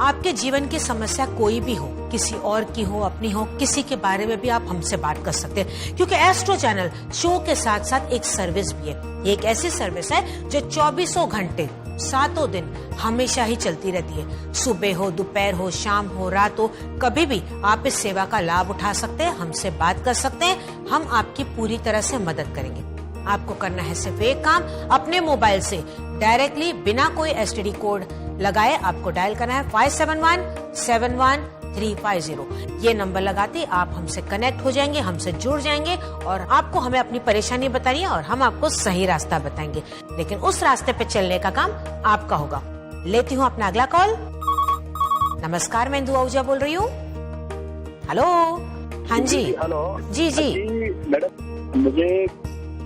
आपके जीवन की समस्या कोई भी हो, किसी और की हो, अपनी हो, किसी के बारे में भी आप हमसे बात कर सकते हैं, क्योंकि एस्ट्रो चैनल शो के साथ साथ एक सर्विस भी है। ये एक ऐसी सर्विस है जो 24 घंटे 7 दिन हमेशा ही चलती रहती है। सुबह हो, दोपहर हो, शाम हो, रात हो, कभी भी आप इस सेवा का लाभ उठा सकते हैं, हमसे बात कर सकते हैं। हम आपकी पूरी तरह से मदद करेंगे। आपको करना है सिर्फ एक काम, अपने मोबाइल से डायरेक्टली बिना कोई एसटीडी कोड लगाए आपको डायल करना है 57171350। ये नंबर लगाते आप हमसे कनेक्ट हो जाएंगे, हमसे जुड़ जाएंगे और आपको हमें अपनी परेशानी बतानी है और हम आपको सही रास्ता बताएंगे, लेकिन उस रास्ते पे चलने का काम आपका होगा। लेती हूँ अपना अगला कॉल। नमस्कार, मैं इंदु आहूजा बोल रही हूँ। हेलो, हाँ जी। हेलो जी मैडम, मुझे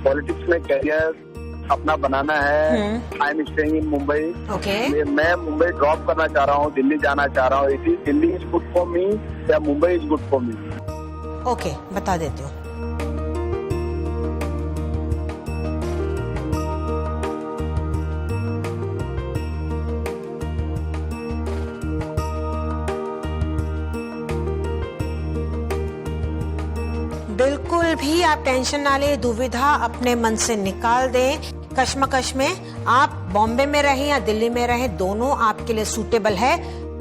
पॉलिटिक्स में करियर अपना बनाना है। I am staying in Mumbai. Okay. मैं मुंबई ड्रॉप करना चाह रहा हूँ, दिल्ली जाना चाह रहा हूँ। Delhi is good for me या Mumbai is good for me? Okay, बता देती हूँ। बिल्कुल भी आप टेंशन ना ले, दुविधा अपने मन से निकाल दें। कश्मकश में आप बॉम्बे में रहें या दिल्ली में रहें, दोनों आपके लिए सूटेबल है।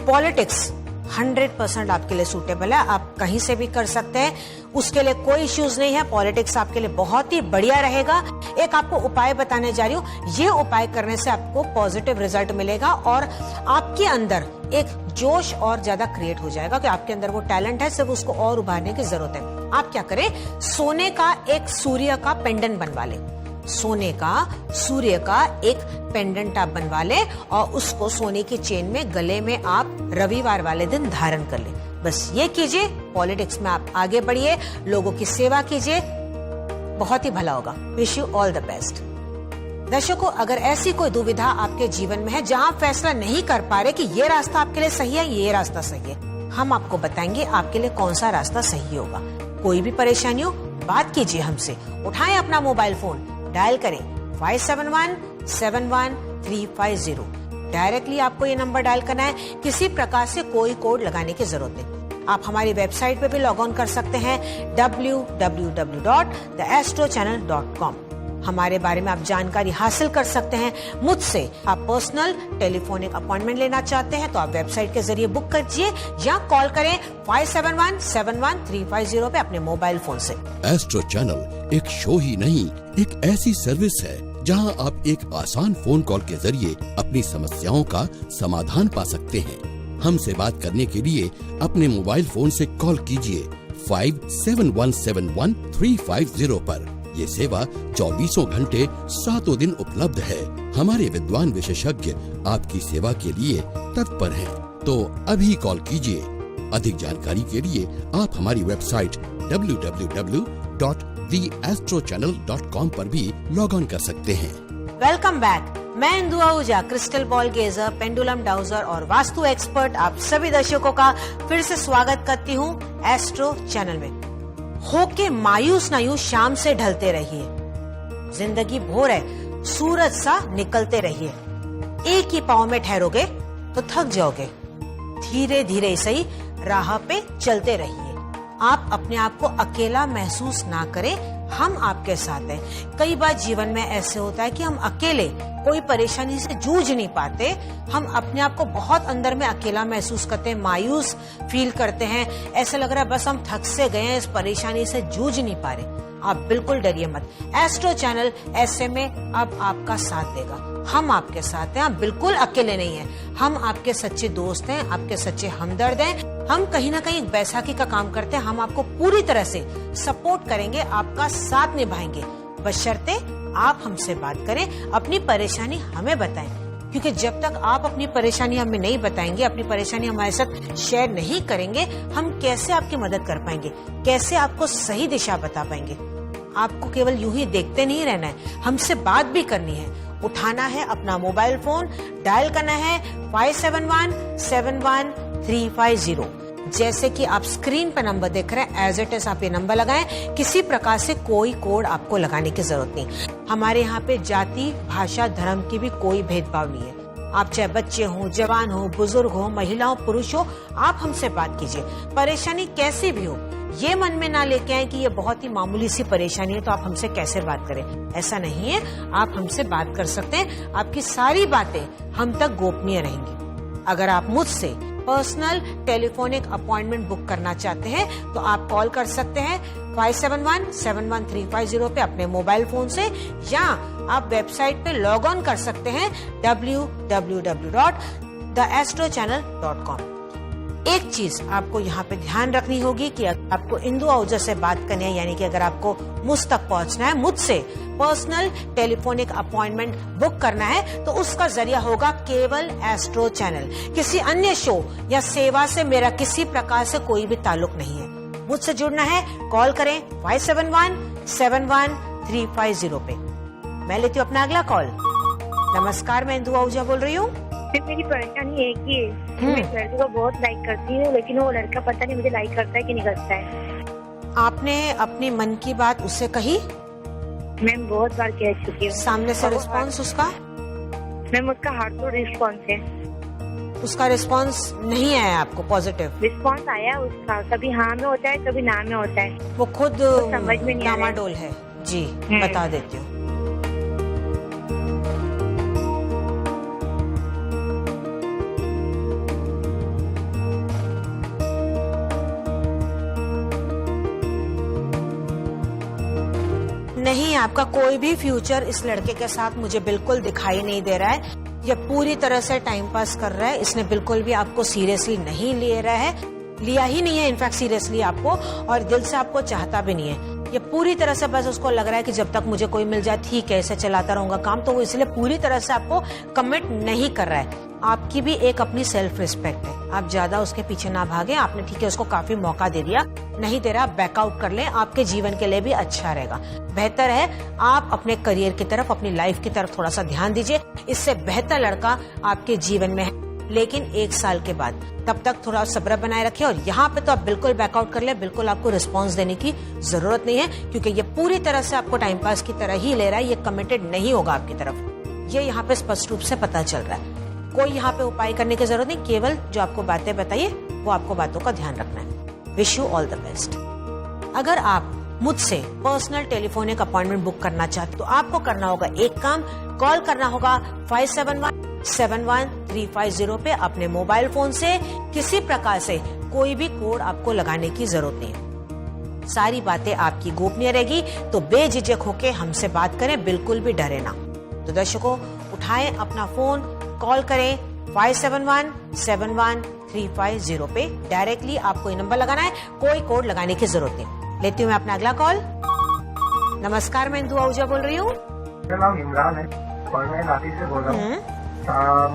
पॉलिटिक्स 100% आपके लिए सूटेबल है, आप कहीं से भी कर सकते हैं, उसके लिए कोई इश्यूज नहीं है। पॉलिटिक्स आपके लिए बहुत ही बढ़िया रहेगा। एक आपको उपाय बताने जा रही हूँ, ये उपाय करने से आपको पॉजिटिव रिजल्ट मिलेगा और आपके अंदर एक जोश और ज्यादा क्रिएट हो जाएगा कि आपके अंदर वो टैलेंट है, सिर्फ उसको और उभारने की जरूरत है। आप क्या करें, सोने का एक सूर्य का पेंडेंट बनवा ले। सोने का सूर्य का एक पेंडेंट आप बनवा ले और उसको सोने की चेन में गले में आप रविवार वाले दिन धारण कर ले। बस ये कीजिए, पॉलिटिक्स में आप आगे बढ़िए, लोगों की सेवा कीजिए, बहुत ही भला होगा। Wish you all the best. दर्शकों, अगर ऐसी कोई दुविधा आपके जीवन में है जहां आप फैसला नहीं कर पा रहे कि ये रास्ता आपके लिए सही है, ये रास्ता सही है, हम आपको बताएंगे आपके लिए कौन सा रास्ता सही होगा। कोई भी परेशानी हो, बात कीजिए हमसे। उठाएं अपना मोबाइल फोन, डायल करें 57171350। डायरेक्टली आपको ये नंबर डायल करना है, किसी प्रकार से कोई कोड लगाने की जरूरत नहीं। आप हमारी वेबसाइट पे भी लॉग ऑन कर सकते हैं www.theastrochannel.com। हमारे बारे में आप जानकारी हासिल कर सकते हैं मुझसे। आप पर्सनल टेलीफोनिक अपॉइंटमेंट लेना चाहते हैं तो आप वेबसाइट के जरिए बुक कीजिए या कॉल करें 57171350 पे अपने मोबाइल फोन से। एस्ट्रो चैनल एक शो ही नहीं, एक ऐसी सर्विस है जहां आप एक आसान फोन कॉल के जरिए अपनी समस्याओं का समाधान पा सकते हैं। हमसे बात करने के लिए अपने मोबाइल फोन से कॉल कीजिए 57171350 पर ये सेवा 24 घंटे 7 दिन उपलब्ध है। हमारे विद्वान विशेषज्ञ आपकी सेवा के लिए तत्पर हैं। तो अभी कॉल कीजिए। अधिक जानकारी के लिए आप हमारी वेबसाइट www.theastrochannel.com पर भी लॉग ऑन कर सकते हैं। Welcome back. मैं Indu Ahuja, crystal ball gazer, pendulum dowser और वास्तु एक्सपर्ट, आप सभी दर्शकों का फिर से स्वागत करती हूँ एस्ट्रो चैनल में। होके मायूस नायूस शाम से ढलते रहिए, जिंदगी भोर है, सूरज सा निकलते रहिए। एक ही पाँव में ठहरोगे तो थक जाओगे, धीरे धीरे सही राह पे चलते रहिए। आप अपने आप को अकेला महसूस ना करें, हम आपके साथ हैं। कई बार जीवन में ऐसे होता है कि हम अकेले कोई परेशानी से जूझ नहीं पाते, हम अपने आप को बहुत अंदर में अकेला महसूस करते हैं, मायूस फील करते हैं, ऐसा लग रहा है बस हम थक से गए हैं, इस परेशानी से जूझ नहीं पा रहे। आप बिल्कुल डरिए मत, एस्ट्रो चैनल ऐसे में अब आपका साथ देगा। हम आपके साथ हैं, आप बिल्कुल अकेले नहीं हैं। हम आपके सच्चे दोस्त हैं, आपके सच्चे हमदर्द हैं। हम कहीं ना कहीं एक बैसाखी का काम करते हैं। हम आपको पूरी तरह से सपोर्ट करेंगे, आपका साथ निभाएंगे, बशर्ते आप हमसे बात करें, अपनी परेशानी हमें बताएं। क्योंकि जब तक आप अपनी परेशानी हमें नहीं बताएंगे, अपनी परेशानी हमारे साथ शेयर नहीं करेंगे, हम कैसे आपकी मदद कर पाएंगे, कैसे आपको सही दिशा बता पाएंगे। आपको केवल यूं ही देखते नहीं रहना है, हमसे बात भी करनी है। उठाना है अपना मोबाइल फोन, डायल करना है 57171350। जैसे कि आप स्क्रीन पर नंबर देख रहे हैं, एज इट इज आप ये नंबर लगाएं। किसी प्रकार से कोई कोड आपको लगाने की जरूरत नहीं। हमारे यहाँ पे जाति, भाषा, धर्म की भी कोई भेदभाव नहीं है। आप चाहे बच्चे हो, जवान हो, बुजुर्ग हो, महिला हो, पुरुष हो, आप हमसे बात कीजिए। परेशानी कैसी भी हो, ये मन में ना लेके आए कि ये बहुत ही मामूली सी परेशानी है तो आप हमसे कैसे बात करें। ऐसा नहीं है, आप हमसे बात कर सकते हैं। आपकी सारी बातें हम तक गोपनीय रहेंगी। अगर आप मुझसे पर्सनल टेलीफोनिक अपॉइंटमेंट बुक करना चाहते हैं तो आप कॉल कर सकते हैं 57171350 पे अपने मोबाइल फोन से, या आप वेबसाइट पे लॉग ऑन कर सकते हैं www.theastrochannel.com। एक चीज आपको यहाँ पे ध्यान रखनी होगी कि आपको इंदु आहूजा से बात करनी है, यानी कि अगर आपको मुझ तक पहुँचना है, मुझसे पर्सनल टेलीफोनिक अपॉइंटमेंट बुक करना है, तो उसका जरिया होगा केवल एस्ट्रो चैनल। किसी अन्य शो या सेवा से मेरा किसी प्रकार से कोई भी ताल्लुक नहीं है। मुझसे जुड़ना है, कॉल करें 57171350 पे। मैं लेती हूँ अपना अगला कॉल। नमस्कार, मैं इंदु आहूजा बोल रही हूँ। मेरी परेशानी एक ही है, मैं इस लड़के को बहुत लाइक करती हूँ, लेकिन वो लड़का पता नहीं मुझे लाइक करता है कि नहीं करता है। आपने अपनी मन की बात उससे कही? मैम बहुत बार कह चुकी हूँ। सामने से रिस्पांस उसका? मैम उसका हार्टफुल रिस्पॉन्स है। उसका रिस्पांस नहीं आया आपको पॉजिटिव? रिस्पॉन्स आया उसका, कभी हाँ में होता है, कभी ना में होता है। वो खुद समझ में नहीं आ रहा है। डामाडोल है जी, बता देती हूँ। नहीं, आपका कोई भी फ्यूचर इस लड़के के साथ मुझे बिल्कुल दिखाई नहीं दे रहा है। ये पूरी तरह से टाइम पास कर रहा है, इसने बिल्कुल भी आपको सीरियसली नहीं ले रहा है, लिया ही नहीं है इनफैक्ट सीरियसली आपको, और दिल से आपको चाहता भी नहीं है। ये पूरी तरह से बस उसको लग रहा है कि जब तक मुझे कोई मिल जाए ठीक है, ऐसे चलाता रहूंगा काम, तो वो इसलिए पूरी तरह से आपको कमिट नहीं कर रहा है। आपकी भी एक अपनी सेल्फ रिस्पेक्ट है, आप ज्यादा उसके पीछे ना भागे। आपने ठीक है उसको काफी मौका दे दिया, नहीं दे रहा बैकआउट कर ले, आपके जीवन के लिए भी अच्छा रहेगा। बेहतर है आप अपने करियर की तरफ, अपनी लाइफ की तरफ थोड़ा सा ध्यान दीजिए। इससे बेहतर लड़का आपके जीवन में है, लेकिन 1 साल के बाद। तब तक थोड़ा सब्र बनाए रखें, और यहाँ पे तो आप बिल्कुल बैकआउट कर ले, बिल्कुल आपको रिस्पॉन्स देने की जरूरत नहीं है, क्योंकि ये पूरी तरह से आपको टाइम पास की तरह ही ले रहा है, ये कमिटेड नहीं होगा आपकी तरफ। ये यहाँ पे स्पष्ट रूप से पता चल रहा है। कोई यहाँ पे उपाय करने की जरूरत नहीं, केवल जो आपको बातें बताइए वो आपको बातों का ध्यान रखना है। Wish you all the best. अगर आप मुझसे पर्सनल टेलीफोनिक अपॉइंटमेंट बुक करना चाहते तो आपको करना होगा एक काम, कॉल करना होगा 57171350 पे अपने मोबाइल फोन से। किसी प्रकार से कोई भी कोड आपको लगाने की जरूरत नहीं है, सारी बातें आपकी गोपनीय रहेगी। तो बेझिझक होके हमसे बात करें, बिल्कुल भी डरे ना। तो दर्शकों, उठाएं अपना फोन, कॉल करें 57171350 पे। डायरेक्टली आपको ये नंबर लगाना है, कोई कोड लगाने की जरूरत नहीं। लेती हूँ मैं अपना अगला कॉल। नमस्कार, मैं इंदु आहूजा बोल रही हूँ। मेरा नाम इमरान है और मैं नासिक से बोल रहा हूँ।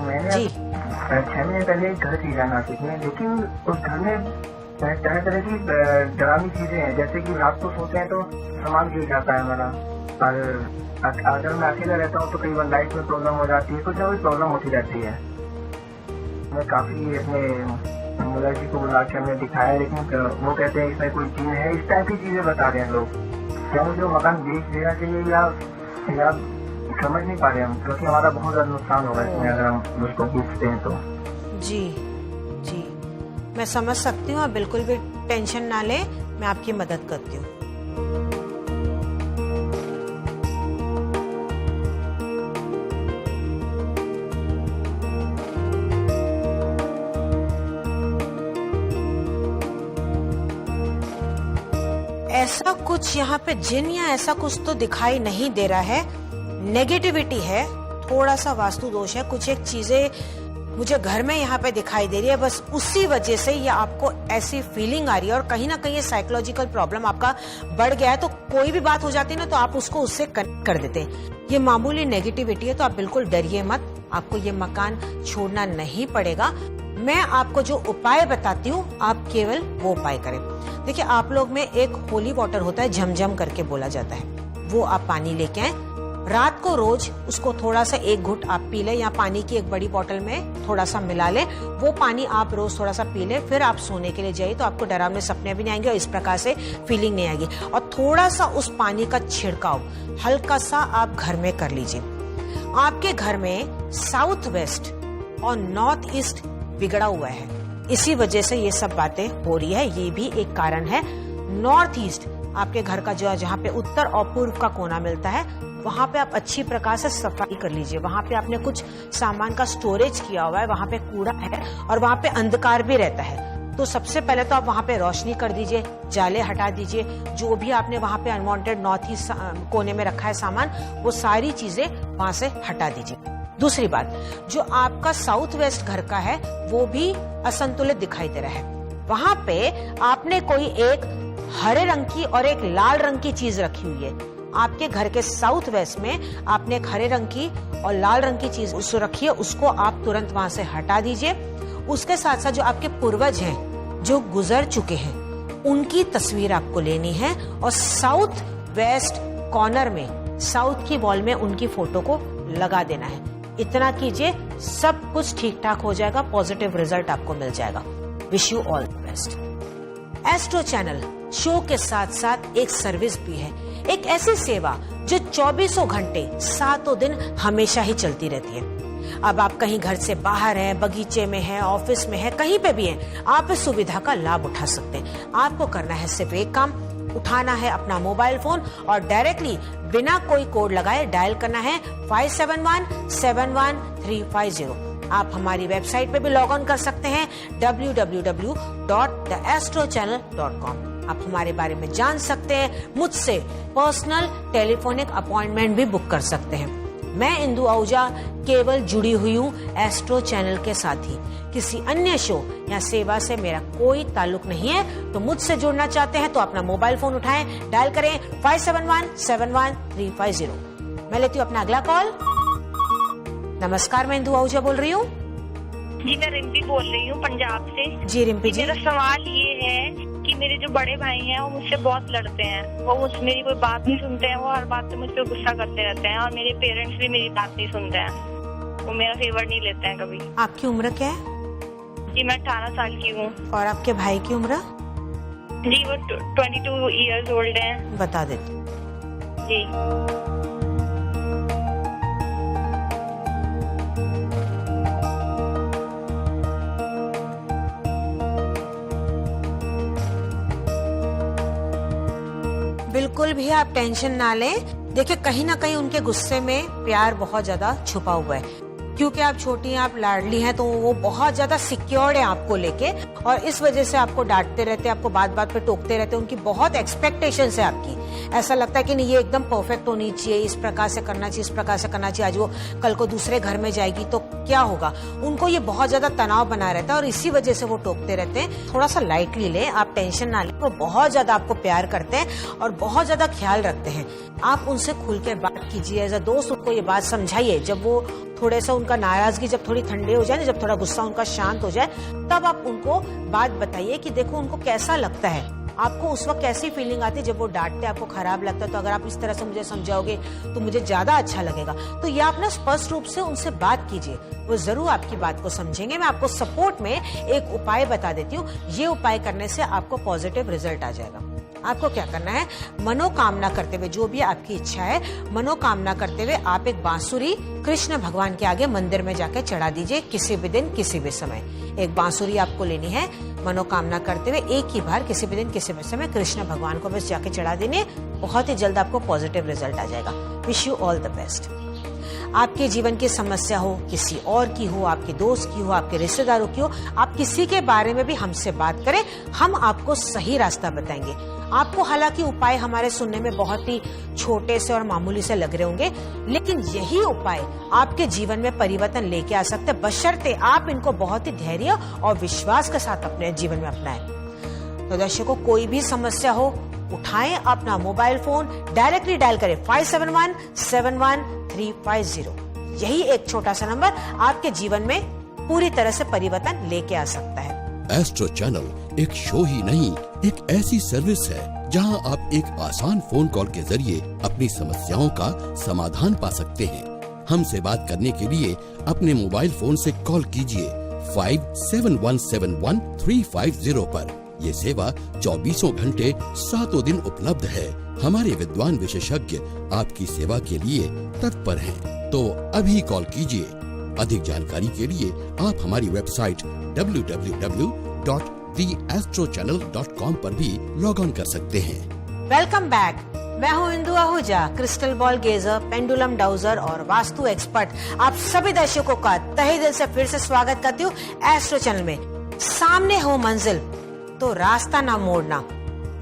मैंने 6 महीने पहले एक घर खरीदा नासिक में, लेकिन उस घर में तरह तरह की डरावनी चीजें हैं। जैसे कि रात को सोते हैं तो सामान गिर जाता है हमारा, और अगर मैं अकेला रहता हूँ तो कई बार लाइट में प्रॉब्लम हो जाती है, कुछ ना कुछ प्रॉब्लम होती रहती है। मैं काफी अपने मुला जी को बुला के हमने दिखाया, लेकिन वो कहते हैं इसमें कोई चीज है, इस टाइप की चीजें बता रहे हैं लोग। क्या मुझे मकान बेच देना चाहिए या समझ नहीं पा रहे हम, क्योंकि हमारा बहुत ज्यादा नुकसान होगा इसमें अगर हम उसको बेचते हैं तो। जी जी, मैं समझ सकती हूँ, आप बिल्कुल भी टेंशन ना ले, मैं आपकी मदद करती हूँ। ऐसा कुछ यहाँ पे जिन या ऐसा कुछ तो दिखाई नहीं दे रहा है, नेगेटिविटी है, थोड़ा सा वास्तु दोष है, कुछ एक चीजें मुझे घर में यहाँ पे दिखाई दे रही है, बस उसी वजह से ये आपको ऐसी फीलिंग आ रही है। और कहीं ना कहीं ये साइकोलॉजिकल प्रॉब्लम आपका बढ़ गया है, तो कोई भी बात हो जाती है ना तो आप उसको उससे कनेक्ट कर देते हैं। ये मामूली नेगेटिविटी है, तो आप बिल्कुल डरिए मत, आपको ये मकान छोड़ना नहीं पड़ेगा। मैं आपको जो उपाय बताती हूँ, आप केवल वो उपाय करें। देखिए, आप लोग में एक होली वाटर होता है, झमझम करके बोला जाता है, वो आप पानी लेके आए, रात को रोज उसको थोड़ा सा 1 घुट आप पी ले, या पानी की एक बड़ी बोतल में थोड़ा सा मिला ले, वो पानी आप रोज थोड़ा सा पी ले, फिर आप सोने के लिए जाइए, तो आपको डरावने सपने भी नहीं आएंगे और इस प्रकार से फीलिंग नहीं आएगी। और थोड़ा सा उस पानी का छिड़काव हल्का सा आप घर में कर लीजिए। आपके घर में साउथ वेस्ट और नॉर्थ ईस्ट बिगड़ा हुआ है, इसी वजह से ये सब बातें हो रही है, ये भी एक कारण है। नॉर्थ ईस्ट आपके घर का जो है, जहाँ पे उत्तर और पूर्व का कोना मिलता है, वहाँ पे आप अच्छी प्रकार से सफाई कर लीजिए। वहाँ पे आपने कुछ सामान का स्टोरेज किया हुआ है, वहाँ पे कूड़ा है और वहाँ पे अंधकार भी रहता है, तो सबसे पहले तो आप वहाँ पे रोशनी कर दीजिए, जाले हटा दीजिए, जो भी आपने वहाँ पे अनवांटेड नॉर्थ ईस्ट कोने में रखा है सामान, वो सारी चीजें वहाँ से हटा दीजिए। दूसरी बात, जो आपका साउथ वेस्ट घर का है वो भी असंतुलित दिखाई दे रहा है, वहाँ पे आपने कोई एक हरे रंग की और एक लाल रंग की चीज रखी हुई है। आपके घर के साउथ वेस्ट में आपने एक हरे रंग की और लाल रंग की चीज उसको रखी है, उसको आप तुरंत वहां से हटा दीजिए। उसके साथ साथ जो आपके पूर्वज हैं, जो गुजर चुके हैं, उनकी तस्वीर आपको लेनी है और साउथ वेस्ट कॉर्नर में, साउथ की वॉल में उनकी फोटो को लगा देना है। इतना कीजिए, सब कुछ ठीक ठाक हो जाएगा, पॉजिटिव रिजल्ट आपको मिल जाएगा। Wish you all the best. Astro channel show के साथ साथ एक सर्विस भी है, एक ऐसी सेवा जो 24 घंटे 7 दिन हमेशा ही चलती रहती है। अब आप कहीं घर से बाहर हैं, बगीचे में हैं, ऑफिस में हैं, कहीं पे भी हैं, आप इस सुविधा का लाभ उठा सकते हैं। आपको करना है सिर्फ एक काम, उठाना है अपना मोबाइल फोन और डायरेक्टली बिना कोई कोड लगाए डायल करना है 57171350। आप हमारी वेबसाइट पे भी लॉग ऑन कर सकते हैं www.theastrochannel.com। आप हमारे बारे में जान सकते हैं, मुझसे पर्सनल टेलीफोनिक अपॉइंटमेंट भी बुक कर सकते हैं। मैं इंदु आहूजा केवल जुड़ी हुई हूँ एस्ट्रो चैनल के साथ ही, किसी अन्य शो या सेवा से मेरा कोई ताल्लुक नहीं है। तो मुझसे जुड़ना चाहते हैं तो अपना मोबाइल फोन उठाएं, डायल करें 57171350। मैं लेती हूँ अपना अगला कॉल। नमस्कार, मैं इंदु आहूजा बोल रही हूँ। जी, मैं रिम्पी बोल रही हूँ पंजाब से। जी रिम्पी जी, मेरा सवाल ये है कि मेरे जो बड़े भाई हैं वो मुझसे बहुत लड़ते हैं, वो मेरी कोई बात नहीं सुनते हैं, वो हर बात पे मुझ पर गुस्सा करते रहते हैं, और मेरे पेरेंट्स भी मेरी बात नहीं सुनते हैं, वो मेरा फेवर नहीं लेते हैं कभी। आपकी उम्र क्या है? जी, मैं 18 साल की हूँ। और आपके भाई की उम्र? जी, वो 22 ईयर्स ओल्ड हैं। बता देती जी। बिल्कुल भी आप टेंशन ना लें। देखिए, कहीं ना कहीं उनके गुस्से में प्यार बहुत ज्यादा छुपा हुआ है, क्योंकि आप छोटी हैं, आप लाडली हैं, तो वो बहुत ज्यादा सिक्योर्ड है आपको लेके, और इस वजह से आपको डांटते रहते हैं, आपको बात बात पे टोकते रहते हैं। उनकी बहुत एक्सपेक्टेशंस है आपकी, ऐसा लगता है कि नहीं ये एकदम परफेक्ट होनी चाहिए, इस प्रकार से करना चाहिए, इस प्रकार से करना चाहिए। आज वो कल को दूसरे घर में जाएगी तो क्या होगा। उनको ये बहुत ज्यादा तनाव बना रहता है और इसी वजह से वो टोकते रहते हैं। थोड़ा सा लाइटली लें, आप टेंशन ना लें। वो बहुत ज्यादा आपको प्यार करते हैं और बहुत ज्यादा ख्याल रखते हैं। आप उनसे खुल के बात कीजिए, एज अ दोस्त उनको ये बात समझाइए। जब वो थोड़े सा उनका नाराजगी जब थोड़ी ठंडे हो जाए, जब थोड़ा गुस्सा उनका शांत हो जाए, तब आप उनको बात बताइए कि देखो उनको कैसा लगता है, आपको उस वक्त कैसी फीलिंग आती है जब वो डांटते, आपको खराब लगता है। तो अगर आप इस तरह से मुझे समझाओगे तो मुझे ज्यादा अच्छा लगेगा। तो ये आप ना स्पष्ट रूप से उनसे बात कीजिए, वो जरूर आपकी बात को समझेंगे। मैं आपको सपोर्ट में एक उपाय बता देती हूँ। ये उपाय करने से आपको पॉजिटिव रिजल्ट आ जाएगा। आपको क्या करना है, मनोकामना करते हुए, जो भी आपकी इच्छा है, मनोकामना करते हुए आप एक बांसुरी कृष्ण भगवान के आगे मंदिर में जाकर चढ़ा दीजिए। किसी भी दिन किसी भी समय एक बांसुरी आपको लेनी है। मनोकामना करते हुए एक ही बार किसी भी दिन किसी भी समय कृष्ण भगवान को बस जाके चढ़ा देने। बहुत ही जल्द आपको पॉजिटिव रिजल्ट आ जाएगा। Wish you all the best. आपके जीवन की समस्या हो, किसी और की हो, आपके दोस्त की हो, आपके रिश्तेदारों की हो, आप किसी के बारे में भी हमसे बात करें, हम आपको सही रास्ता बताएंगे। आपको हालांकि उपाय हमारे सुनने में बहुत ही छोटे से और मामूली से लग रहे होंगे, लेकिन यही उपाय आपके जीवन में परिवर्तन लेके आ सकते हैं, बशर्ते आप इनको बहुत ही धैर्य और विश्वास के साथ अपने जीवन में अपनाएं। तो दर्शकों, कोई भी समस्या हो, उठाएं अपना मोबाइल फोन, डायरेक्टली डायल करें 571-71350। यही एक छोटा सा नंबर आपके जीवन में पूरी तरह से परिवर्तन लेके आ सकता है। एस्ट्रो चैनल एक शो ही नहीं, एक ऐसी सर्विस है जहां आप एक आसान फोन कॉल के जरिए अपनी समस्याओं का समाधान पा सकते हैं। हमसे बात करने के लिए अपने मोबाइल फोन से कॉल कीजिए 57171350 पर। ये सेवा 24 घंटे 7 दिन उपलब्ध है। हमारे विद्वान विशेषज्ञ आपकी सेवा के लिए तत्पर हैं। तो अभी कॉल कीजिए। अधिक जानकारी के लिए आप हमारी वेबसाइट www.theastrochannel.com पर भी लॉग ऑन कर सकते हैं। Welcome back. मैं हूं Indu Ahuja, crystal ball gazer, pendulum dowser और वास्तु एक्सपर्ट। आप सभी दर्शकों का तहे दिल से फिर से स्वागत करती हूँ एस्ट्रो चैनल में। सामने हो मंजिल तो रास्ता ना मोड़ना,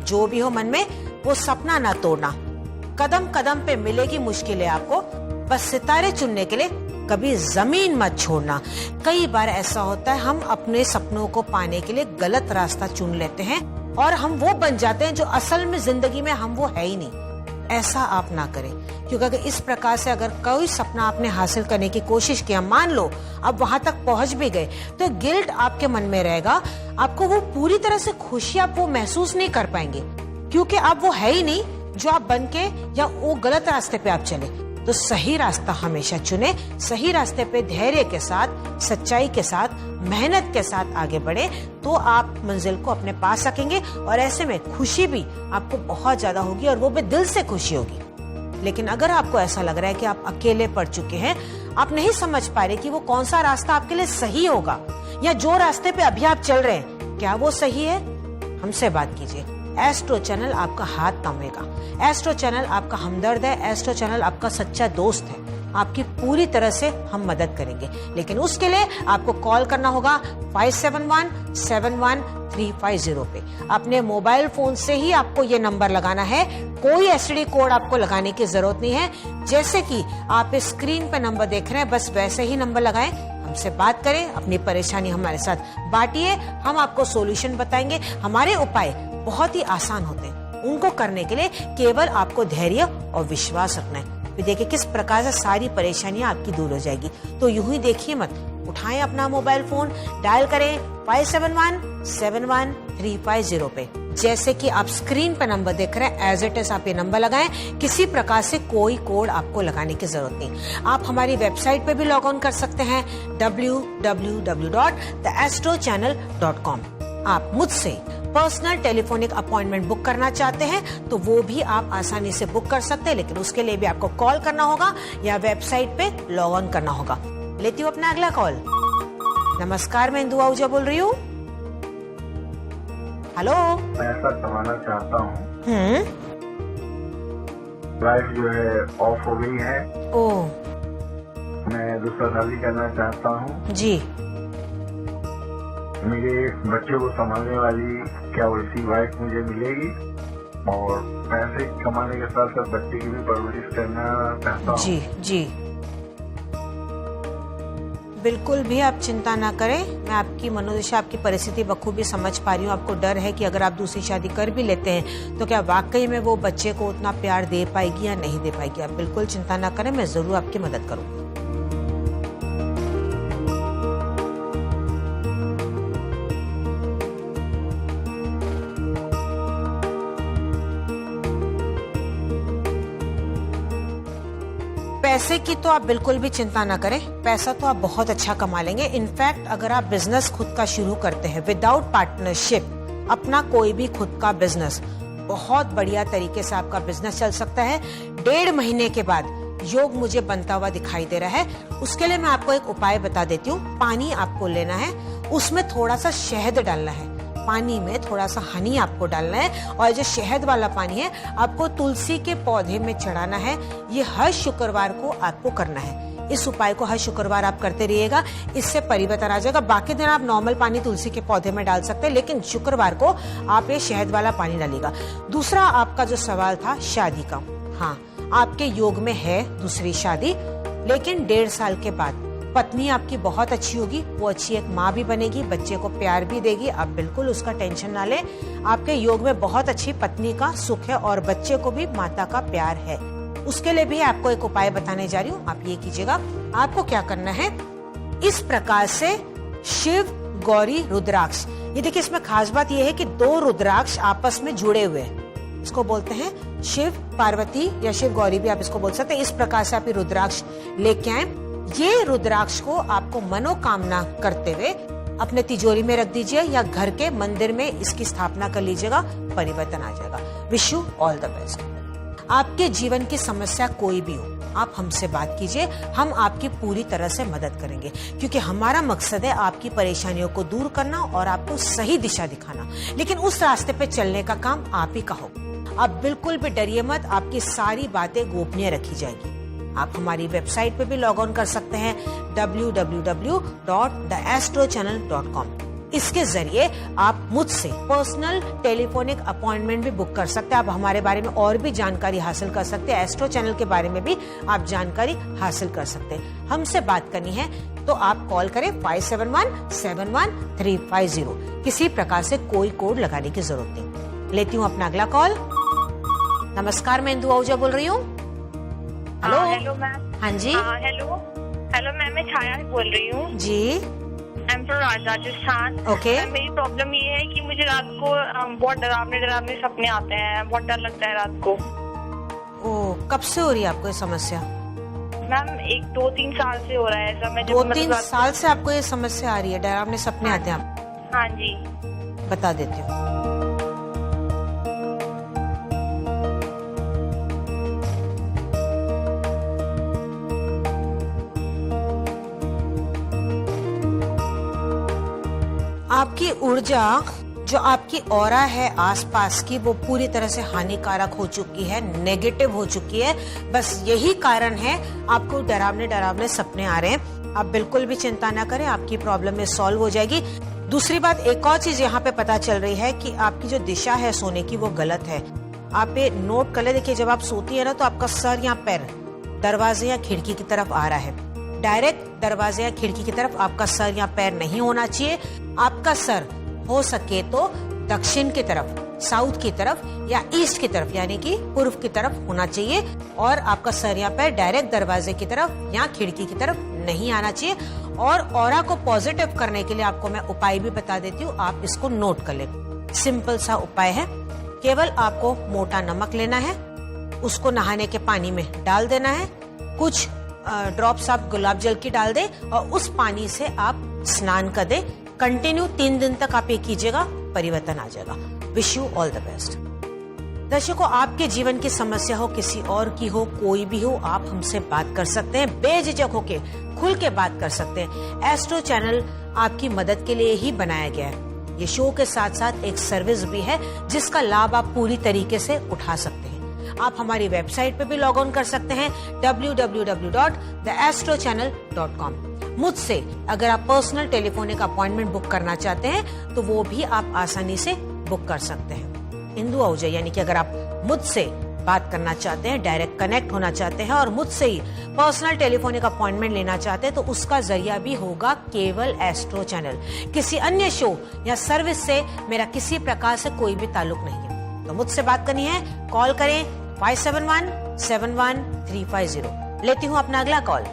जो भी हो मन में वो सपना ना तोड़ना। कदम कदम पे मिलेगी मुश्किलें आपको, बस सितारे चुनने के लिए कभी जमीन मत छोड़ना। कई बार ऐसा होता है, हम अपने सपनों को पाने के लिए गलत रास्ता चुन लेते हैं और हम वो बन जाते हैं जो असल में जिंदगी में हम वो है ही नहीं। ऐसा आप ना करें, क्योंकि अगर इस प्रकार से अगर कोई सपना आपने हासिल करने की कोशिश किया, मान लो अब वहां तक पहुंच भी गए, तो गिल्ट आपके मन में रहेगा। आपको वो पूरी तरह से खुशी आप वो महसूस नहीं कर पाएंगे, क्योंकि आप वो है ही नहीं जो आप बन के या वो गलत रास्ते पे आप चले। तो सही रास्ता हमेशा चुने, सही रास्ते पे धैर्य के साथ, सच्चाई के साथ, मेहनत के साथ आगे बढ़े, तो आप मंजिल को अपने पा सकेंगे। और ऐसे में खुशी भी आपको बहुत ज्यादा होगी और वो भी दिल से खुशी होगी। लेकिन अगर आपको ऐसा लग रहा है कि आप अकेले पड़ चुके हैं, आप नहीं समझ पा रहे कि वो कौन सा रास्ता आपके लिए सही होगा, या जो रास्ते पे अभी आप चल रहे हैं क्या वो सही है, हमसे बात कीजिए। एस्ट्रो चैनल आपका हाथ थामेगा। एस्ट्रो चैनल आपका हमदर्द है। एस्ट्रो चैनल आपका सच्चा दोस्त है। आपकी पूरी तरह से हम मदद करेंगे, लेकिन उसके लिए आपको कॉल करना होगा 571-71350 पे। अपने मोबाइल फोन से ही आपको ये नंबर लगाना है। कोई एसटीडी कोड आपको लगाने की जरूरत नहीं है। जैसे कि आप स्क्रीन पे नंबर देख रहे हैं, बस वैसे ही नंबर लगाएं, हमसे बात करें, अपनी परेशानी हमारे साथ बांटिए, हम आपको सॉल्यूशन बताएंगे। हमारे उपाय बहुत ही आसान होते हैं, उनको करने के लिए केवल आपको धैर्य और विश्वास रखना है। फिर देखिए किस प्रकार से सारी परेशानियां आपकी दूर हो जाएगी। तो यूं ही देखिए मत, उठाएं अपना मोबाइल फोन, डायल करें 571-71350 पे। जैसे कि आप स्क्रीन पर नंबर देख रहे हैं, एज इट इज आप ये नंबर लगाएं। किसी प्रकार से कोई कोड आपको लगाने की जरूरत नहीं। आप हमारी वेबसाइट पे भी लॉग ऑन कर सकते हैं www.theastrochannel.com। आप मुझसे पर्सनल टेलीफोनिक अपॉइंटमेंट बुक करना चाहते हैं तो वो भी आप आसानी से बुक कर सकते हैं, लेकिन उसके लिए भी आपको कॉल करना होगा या वेबसाइट पे लॉग ऑन करना होगा। लेती हूँ अपना अगला कॉल। नमस्कार, मैं इंदु आहूजा बोल रही हूँ। हेलो, मैं ऐसा करवाना चाहता हूँ। लाइफ जो है ऑफ हो गई है। ओह, मैं दूसरा शादी करना चाहता हूँ जी। मेरे बच्चों को संभालने वाली क्या वैसी वाइफ मुझे मिलेगी, और पैसे कमाने के साथ साथ बच्चे की भी परवरिश करना चाहता हूँ। जी जी बिल्कुल भी आप चिंता ना करें। मैं आपकी मनोदशा, आपकी परिस्थिति बखूबी समझ पा रही हूँ। आपको डर है कि अगर आप दूसरी शादी कर भी लेते हैं तो क्या वाकई में वो बच्चे को उतना प्यार दे पाएगी या नहीं दे पाएगी। आप बिल्कुल चिंता ना करें, मैं जरूर आपकी मदद करूँगी। पैसे की तो आप बिल्कुल भी चिंता ना करें, पैसा तो आप बहुत अच्छा कमा लेंगे। इनफैक्ट अगर आप बिजनेस खुद का शुरू करते हैं विदाउट पार्टनरशिप, अपना कोई भी खुद का बिजनेस, बहुत बढ़िया तरीके से आपका बिजनेस चल सकता है। 1.5 महीने के बाद योग मुझे बनता हुआ दिखाई दे रहा है। उसके लिए मैं आपको एक उपाय बता देती हूँ। पानी आपको लेना है, उसमें थोड़ा सा शहद डालना है, पानी में थोड़ा सा हनी आपको डालना है, और जो शहद वाला पानी है आपको तुलसी के पौधे में चढ़ाना है। ये हर शुक्रवार को आपको करना है। इस उपाय को हर शुक्रवार आप करते रहिएगा, इससे परिवर्तन आ जाएगा। बाकी दिन आप नॉर्मल पानी तुलसी के पौधे में डाल सकते हैं, लेकिन शुक्रवार को आप ये शहद वाला पानी डालिएगा। दूसरा आपका जो सवाल था शादी का, हाँ, आपके योग में है दूसरी शादी, लेकिन 1.5 साल के बाद पत्नी आपकी बहुत अच्छी होगी, वो अच्छी एक माँ भी बनेगी, बच्चे को प्यार भी देगी। आप बिल्कुल उसका टेंशन ना लें। आपके योग में बहुत अच्छी पत्नी का सुख है और बच्चे को भी माता का प्यार है। उसके लिए भी आपको एक उपाय बताने जा रही हूँ, आप ये कीजिएगा। आपको क्या करना है, इस प्रकार से शिव गौरी रुद्राक्ष, ये देखिए इसमें खास बात ये है कि 2 रुद्राक्ष आपस में जुड़े हुए हैं। इसको बोलते हैं शिव पार्वती या शिव गौरी भी आप इसको बोल सकते हैं। इस प्रकार से आप ये रुद्राक्ष लेके आए। ये रुद्राक्ष को आपको मनोकामना करते हुए अपने तिजोरी में रख दीजिए या घर के मंदिर में इसकी स्थापना कर लीजिएगा, परिवर्तन आ जाएगा। Wish you all the best. आपके जीवन की समस्या कोई भी हो, आप हमसे बात कीजिए, हम आपकी पूरी तरह से मदद करेंगे, क्योंकि हमारा मकसद है आपकी परेशानियों को दूर करना और आपको सही दिशा दिखाना। लेकिन उस रास्ते पे चलने का काम आप ही का हो। आप बिल्कुल भी डरिए मत, आपकी सारी बातें गोपनीय रखी जाएगी। आप हमारी वेबसाइट पे भी लॉग ऑन कर सकते हैं www.theastrochannel.com। इसके जरिए आप मुझसे पर्सनल टेलीफोनिक अपॉइंटमेंट भी बुक कर सकते हैं। आप हमारे बारे में और भी जानकारी हासिल कर सकते हैं, एस्ट्रो चैनल के बारे में भी आप जानकारी हासिल कर सकते हैं। हमसे बात करनी है तो आप कॉल करें 57171350। किसी प्रकार से कोई कोड लगाने की जरूरत नहीं। लेती हूँ अपना अगला कॉल। नमस्कार, मैं इंदु आहूजा बोल रही हूँ। हेलो। Hello ma'am. हाँ जी। हेलो मैम, मैं छाया बोल रही हूँ जी। I am from Rajasthan. Okay. मेरी प्रॉब्लम ये है कि मुझे रात को बहुत डरावने सपने आते हैं, बहुत डर लगता है रात को। ओह, कब से हो रही है आपको ये समस्या? मैम 2-3 साल से हो रहा है ऐसा। मैं 2-3 साल से आपको ये समस्या आ रही है, डरावने सपने आते हैं आप? हाँ जी। बता देती हूँ। आपकी ऊर्जा, जो आपकी ऑरा है आसपास की, वो पूरी तरह से हानिकारक हो चुकी है, नेगेटिव हो चुकी है। बस यही कारण है आपको डरावने सपने आ रहे हैं। आप बिल्कुल भी चिंता ना करें, आपकी प्रॉब्लम में सॉल्व हो जाएगी। दूसरी बात, एक और चीज यहाँ पे पता चल रही है कि आपकी जो दिशा है सोने की वो गलत है। आप ये नोट कर ले, देखिए जब आप सोती है ना तो आपका सर या पैर दरवाजे या खिड़की की तरफ आ रहा है। डायरेक्ट दरवाजे या खिड़की की तरफ आपका सर या पैर नहीं होना चाहिए। आपका सर हो सके तो दक्षिण की तरफ, साउथ की तरफ या ईस्ट की तरफ, यानी कि पूर्व की तरफ होना चाहिए। और आपका सर या पैर डायरेक्ट दरवाजे की तरफ या खिड़की की तरफ नहीं आना चाहिए। और ऑरा को पॉजिटिव करने के लिए आपको मैं उपाय भी बता देती हूँ, आप इसको नोट कर ले। सिंपल सा उपाय है, केवल आपको मोटा नमक लेना है, उसको नहाने के पानी में डाल देना है, कुछ ड्रॉप्स आप गुलाब जल की डाल दे और उस पानी से आप स्नान कर दे। कंटिन्यू 3 दिन तक आप ये कीजिएगा, परिवर्तन आ जाएगा। Wish you all the best. दर्शकों, आपके जीवन की समस्या हो, किसी और की हो, कोई भी हो, आप हमसे बात कर सकते हैं, बेझिझक होके खुल के बात कर सकते हैं। एस्ट्रो चैनल आपकी मदद के लिए ही बनाया गया है। ये शो के साथ साथ एक सर्विस भी है जिसका लाभ आप पूरी तरीके से उठा सकते हैं। आप हमारी वेबसाइट पे भी लॉग ऑन कर सकते हैं www.theastrochannel.com। मुझसे अगर आप पर्सनल टेलीफोनिक अपॉइंटमेंट बुक करना चाहते हैं तो वो भी आप आसानी से बुक कर सकते हैं। इंदु आहूजा, यानी कि अगर आप मुझसे बात करना चाहते हैं, डायरेक्ट कनेक्ट होना चाहते हैं और मुझसे ही पर्सनल टेलीफोनिक अपॉइंटमेंट लेना चाहते हैं, तो उसका जरिया भी होगा केवल एस्ट्रो चैनल। किसी अन्य शो या सर्विस से मेरा किसी प्रकार से कोई भी ताल्लुक नहीं है। तो मुझसे बात करनी है, कॉल करें 57171350। लेती हूँ अपना अगला कॉल।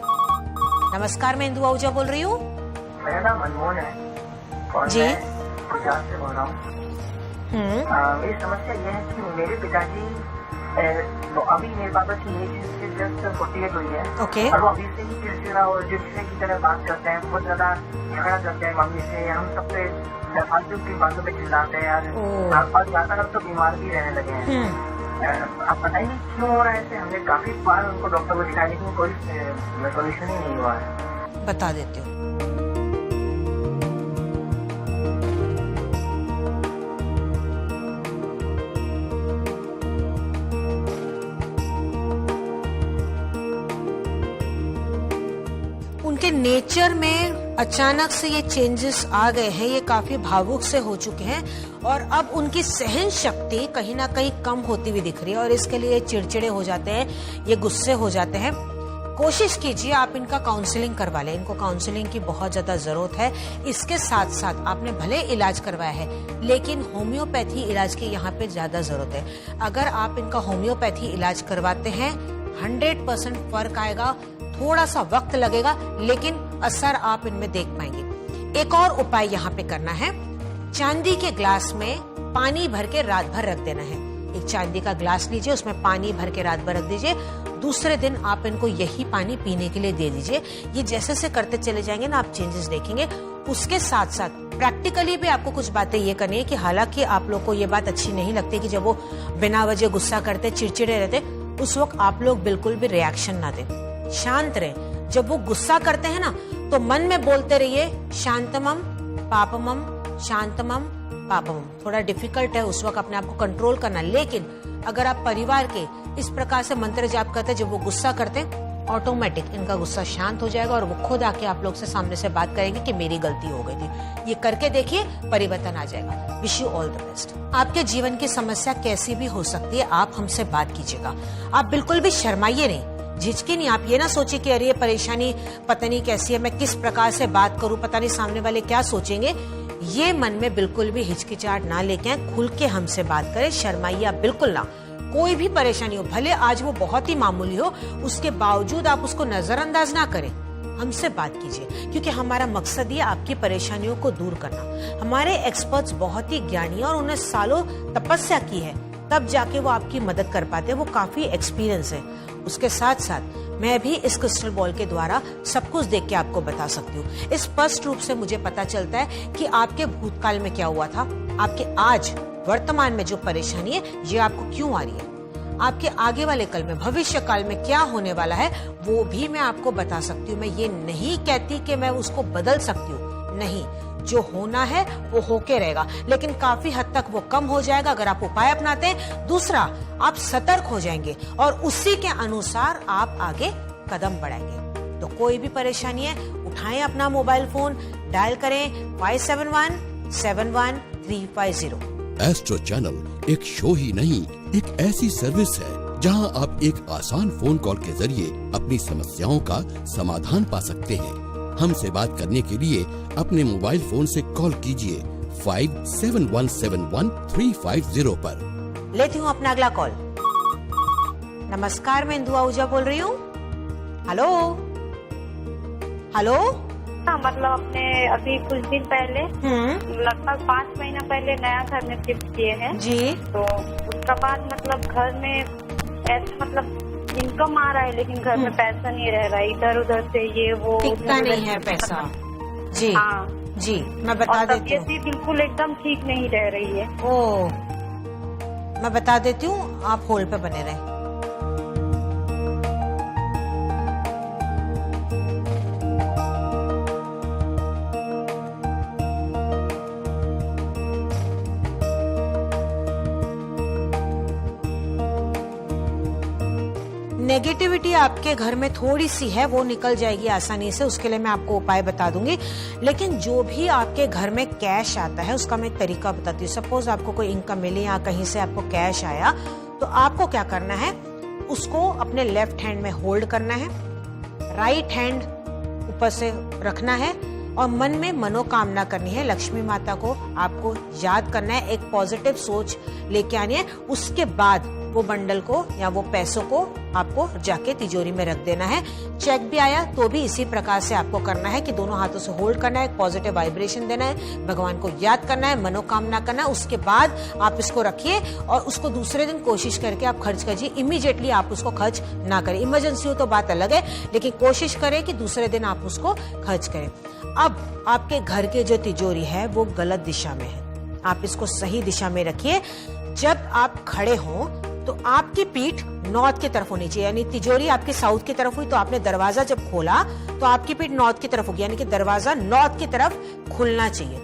नमस्कार, मैं इंदु आहूजा बोल रही हूँ। मेरा नाम अनमोल है और जी। मैं गुजरात से बोल रहा हूँ। मेरी समस्या यह है कि मेरे पिताजी अभी मेरे पापा की एज जस्ट 48 हुई है। ओके। और वो अभी से ही चिड़चिड़ा और चिड़चिड़े की तरह बात करते हैं, बहुत ज्यादा झगड़ा करते हैं मम्मी से, हम सबसे फालतू की बातों पे चिल्लाते हैं यार। और ज्यादातर तो बीमार भी रहने लगे हैं। अब पता ही नहीं क्यों हो रहा है ऐसे। हमने काफी बार उनको डॉक्टर को दिखाया लेकिन कोई सोल्यूशन ही नहीं हुआ है। बता देती हूँ। उनके नेचर में अचानक से ये चेंजेस आ गए हैं, ये काफी भावुक से हो चुके हैं और अब उनकी सहन शक्ति कहीं ना कहीं कम होती हुई दिख रही है और इसके लिए चिड़चिड़े हो जाते हैं, ये गुस्से हो जाते हैं। कोशिश कीजिए आप इनका काउंसलिंग करवा लें, इनको काउंसलिंग की बहुत ज्यादा जरूरत है। इसके साथ साथ आपने भले इलाज करवाया है लेकिन होम्योपैथी इलाज की यहाँ पे ज्यादा जरूरत है। अगर आप इनका होम्योपैथी इलाज करवाते हैं 100% फर्क आएगा। थोड़ा सा वक्त लगेगा लेकिन असर आप इनमें देख पाएंगे। एक और उपाय यहाँ पे करना है, चांदी के ग्लास में पानी भर के रात भर रख देना है। एक चांदी का ग्लास लीजिए, उसमें पानी भर के रात भर रख दीजिए। दूसरे दिन आप इनको यही पानी पीने के लिए दे दीजिए। ये जैसे से करते चले जाएंगे ना, आप चेंजेस देखेंगे। उसके साथ साथ प्रैक्टिकली भी आपको कुछ बातें ये करनी है कि हालांकि आप लोग को ये बात अच्छी नहीं लगती कि जब वो बिना वजह गुस्सा करते, चिड़चिड़े रहते, उस वक्त आप लोग बिल्कुल भी रिएक्शन ना दें, शांत रहे। जब वो गुस्सा करते हैं ना तो मन में बोलते रहिए शांतमम पापमम, शांतमम पापमम। थोड़ा डिफिकल्ट है उस वक्त अपने आप को कंट्रोल करना, लेकिन अगर आप परिवार के इस प्रकार से मंत्र जाप करते जब वो गुस्सा करते, ऑटोमेटिक इनका गुस्सा शांत हो जाएगा और वो खुद आके आप लोग से सामने से बात करेंगे कि मेरी गलती हो गई थी। ये करके देखिए, परिवर्तन आ जाएगा। Wish you all the best. आपके जीवन की समस्या कैसी भी हो सकती है, आप हमसे बात कीजिएगा। आप बिल्कुल भी शर्माइए नहीं, झिझकी नहीं। आप ये ना सोचिए कि अरे ये परेशानी पता नहीं कैसी है, मैं किस प्रकार से बात करूं, पता नहीं सामने वाले क्या सोचेंगे। ये मन में बिल्कुल भी हिचकिचाहट ना लेके खुल के हमसे बात करें, शर्माइए आप बिल्कुल ना। कोई भी परेशानी हो, भले आज वो बहुत ही मामूली हो, उसके बावजूद आप उसको नजरअंदाज ना करें, हमसे बात कीजिए, क्योंकि हमारा मकसद ये आपकी परेशानियों को दूर करना। हमारे एक्सपर्ट्स बहुत ही ज्ञानी और उन्हें सालों तपस्या की है, तब जाके वो आपकी मदद कर पाते हैं। वो काफी एक्सपीरियंस है। उसके साथ साथ मैं भी इस क्रिस्टल बॉल के द्वारा सब कुछ देख के आपको बता सकती हूँ। इस स्पष्ट रूप से मुझे पता चलता है कि आपके भूतकाल में क्या हुआ था, आपके आज वर्तमान में जो परेशानी है ये आपको क्यों आ रही है, आपके आगे वाले कल में, भविष्य काल में क्या होने वाला है वो भी मैं आपको बता सकती हूँ। मैं ये नहीं कहती कि मैं उसको बदल सकती हूँ, नहीं, जो होना है वो होके रहेगा, लेकिन काफी हद तक वो कम हो जाएगा अगर आप उपाय अपनाते हैं। दूसरा, आप सतर्क हो जाएंगे और उसी के अनुसार आप आगे कदम बढ़ाएंगे। तो कोई भी परेशानी है, उठाएं अपना मोबाइल फोन, डायल करें 57171350। एस्ट्रो चैनल एक शो ही नहीं, एक ऐसी सर्विस है जहां आप एक आसान फोन कॉल के जरिए अपनी समस्याओं का समाधान पा सकते हैं। हमसे बात करने के लिए अपने मोबाइल फोन से कॉल कीजिए 57171350 पर। लेती हूँ अपना अगला कॉल। नमस्कार, मैं इंदु आहूजा बोल रही हूँ। Hello hello. हाँ, मतलब अपने अभी कुछ दिन पहले, लगभग 5 महीना पहले नया घर में शिफ्ट किए हैं जी। तो उसका बाद मतलब घर में ऐसा मतलब इनकम आ रहा है लेकिन घर में पैसा नहीं रह रहा है, इधर उधर से ये वो टिकता नहीं है पैसा। जी हाँ जी, मैं बता देती हूँ। बिल्कुल एकदम ठीक नहीं रह रही है। ओ, मैं बता देती हूँ, आप होल्ड पे बने रहें। नेगेटिविटी आपके घर में थोड़ी सी है, वो निकल जाएगी आसानी से, उसके लिए मैं आपको उपाय बता दूंगी। लेकिन जो भी आपके घर में कैश आता है उसका मैं तरीका बताती हूँ। सपोज आपको कोई इनकम मिली या कहीं से आपको कैश आया, तो आपको क्या करना है, उसको अपने लेफ्ट हैंड में होल्ड करना है, राइट हैंड ऊपर से रखना है और मन में मनोकामना करनी है। लक्ष्मी माता को आपको याद करना है, एक पॉजिटिव सोच लेके आनी है। उसके बाद वो बंडल को या वो पैसों को आपको जाके तिजोरी में रख देना है। चेक भी आया तो भी इसी प्रकार से आपको करना है कि दोनों हाथों से होल्ड करना है, पॉजिटिव वाइब्रेशन देना है, भगवान को याद करना है, मनोकामना करना है। उसके बाद आप इसको रखिए और उसको दूसरे दिन कोशिश करके आप खर्च कीजिए। इमीडिएटली आप उसको खर्च ना करें, इमरजेंसी हो तो बात अलग है, लेकिन कोशिश करें कि दूसरे दिन आप उसको खर्च करें। अब आपके घर के जो तिजोरी है वो गलत दिशा में है, आप इसको सही दिशा में रखिए। जब आप खड़े हों तो आपकी पीठ नॉर्थ की तरफ होनी चाहिए, यानी तिजोरी आपकी साउथ की तरफ हुई तो आपने दरवाजा जब खोला तो आपकी पीठ नॉर्थ की तरफ होगी, यानी कि दरवाजा नॉर्थ की तरफ खुलना चाहिए।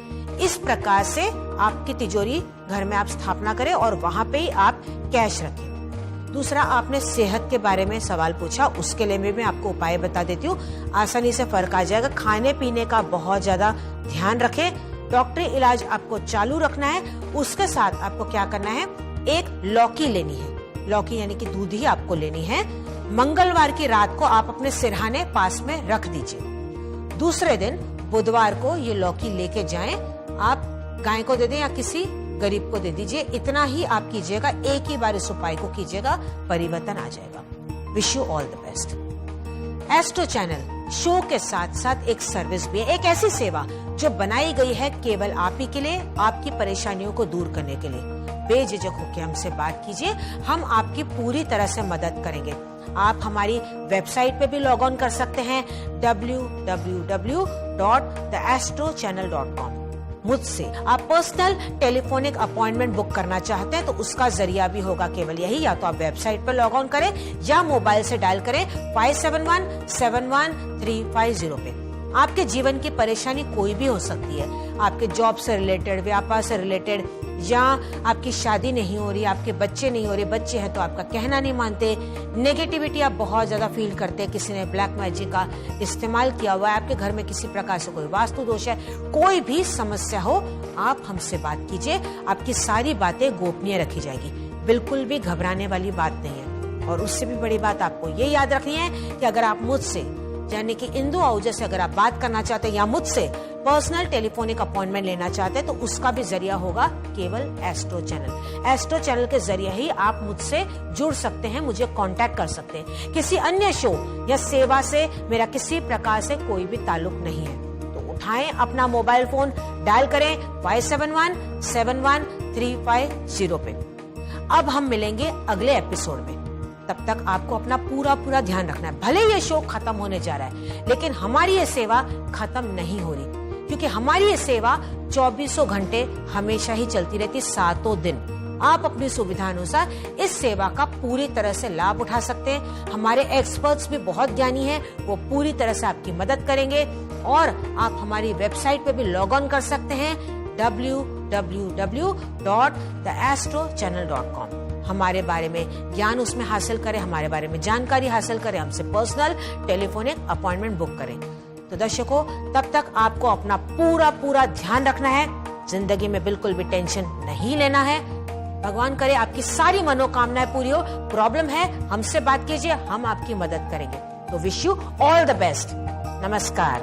इस प्रकार से आपकी तिजोरी घर में आप स्थापना करें और वहां पे ही आप कैश रखें। दूसरा, आपने सेहत के बारे में सवाल पूछा, उसके लिए भी मैं आपको उपाय बता देती हूँ, आसानी से फर्क आ जाएगा। खाने पीने का बहुत ज्यादा ध्यान रखें, डॉक्टरी इलाज आपको चालू रखना है। उसके साथ आपको क्या करना है, एक लौकी लेनी है, लौकी यानी कि दूधी आपको लेनी है। मंगलवार की रात को आप अपने सिरहाने पास में रख दीजिए। दूसरे दिन बुधवार को ये लौकी लेके जाएं, आप गाय को दे दें या किसी गरीब को दे दीजिए। इतना ही आप कीजिएगा, एक ही बार इस उपाय को कीजिएगा, परिवर्तन आ जाएगा। Wish you all the best. Astro channel show के साथ साथ एक सर्विस भी है, एक ऐसी सेवा जो बनाई गई है केवल आप ही के लिए, आपकी परेशानियों को दूर करने के लिए। बेझिझक होकर हमसे बात कीजिए, हम आपकी पूरी तरह से मदद करेंगे। आप हमारी वेबसाइट पे भी लॉग ऑन कर सकते हैं www.theastrochannel.com। मुझसे आप पर्सनल टेलीफोनिक अपॉइंटमेंट बुक करना चाहते हैं तो उसका जरिया भी होगा केवल यही, या तो आप वेबसाइट पर लॉग ऑन करें या मोबाइल से डायल करें 57171350 पे। आपके जीवन की परेशानी कोई भी हो सकती है, आपके जॉब से रिलेटेड, व्यापार से रिलेटेड, या आपकी शादी नहीं हो रही, आपके बच्चे नहीं हो रहे, बच्चे हैं तो आपका कहना नहीं मानते, नेगेटिविटी आप बहुत ज्यादा फील करते हैं, किसी ने ब्लैक मैजिक का इस्तेमाल किया हुआ है, आपके घर में किसी प्रकार से कोई वास्तु दोष है, कोई भी समस्या हो आप हमसे बात कीजिए। आपकी सारी बातें गोपनीय रखी जाएगी, बिल्कुल भी घबराने वाली बात नहीं है। और उससे भी बड़ी बात आपको ये याद रखनी है कि अगर आप मुझसे यानी कि इंदु आहूजा से अगर आप बात करना चाहते हैं या मुझसे पर्सनल टेलीफोनिक अपॉइंटमेंट लेना चाहते हैं तो उसका भी जरिया होगा केवल एस्ट्रो चैनल। एस्ट्रो चैनल के जरिए ही आप मुझसे जुड़ सकते हैं, मुझे कांटेक्ट कर सकते हैं। किसी अन्य शो या सेवा से मेरा किसी प्रकार से कोई भी ताल्लुक नहीं है। तो उठाएं अपना मोबाइल फोन, डायल करें 57171350 पे। अब हम मिलेंगे अगले एपिसोड में, तब तक आपको अपना पूरा ध्यान रखना है। भले ये शो खत्म होने जा रहा है लेकिन हमारी ये सेवा खत्म नहीं हो रही, क्योंकि हमारी ये सेवा 24 घंटे हमेशा ही चलती रहती, 7 दिन। आप अपनी सुविधा अनुसार इस सेवा का पूरी तरह से लाभ उठा सकते हैं। हमारे एक्सपर्ट्स भी बहुत ज्ञानी हैं, वो पूरी तरह से आपकी मदद करेंगे। और आप हमारी वेबसाइट पे भी लॉग ऑन कर सकते हैं www.theastrochannel.com। हमारे बारे में ज्ञान उसमें हासिल करें, हमारे बारे में जानकारी हासिल करें, हमसे पर्सनल टेलीफोनिक अपॉइंटमेंट बुक करें। तो दर्शकों, तब तक आपको अपना पूरा ध्यान रखना है, जिंदगी में बिल्कुल भी टेंशन नहीं लेना है। भगवान करे आपकी सारी मनोकामनाएं पूरी हो। प्रॉब्लम है हमसे बात कीजिए, हम आपकी मदद करेंगे। तो wish you all the best. नमस्कार।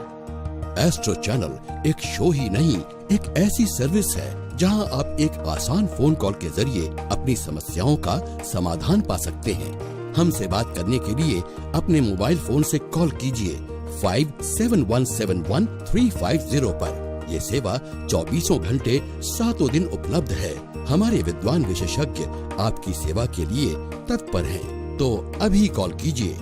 एस्ट्रो चैनल एक शो ही नहीं, एक ऐसी सर्विस है जहां आप एक आसान फोन कॉल के जरिए अपनी समस्याओं का समाधान पा सकते हैं। हमसे बात करने के लिए अपने मोबाइल फोन से कॉल कीजिए 57171350 पर। ये सेवा 24 घंटे 7 दिन उपलब्ध है। हमारे विद्वान विशेषज्ञ आपकी सेवा के लिए तत्पर हैं, तो अभी कॉल कीजिए।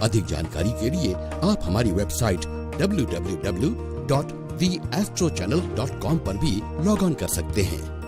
अधिक जानकारी के लिए आप हमारी वेबसाइट www.theastrochannel.com पर भी लॉग ऑन कर सकते हैं।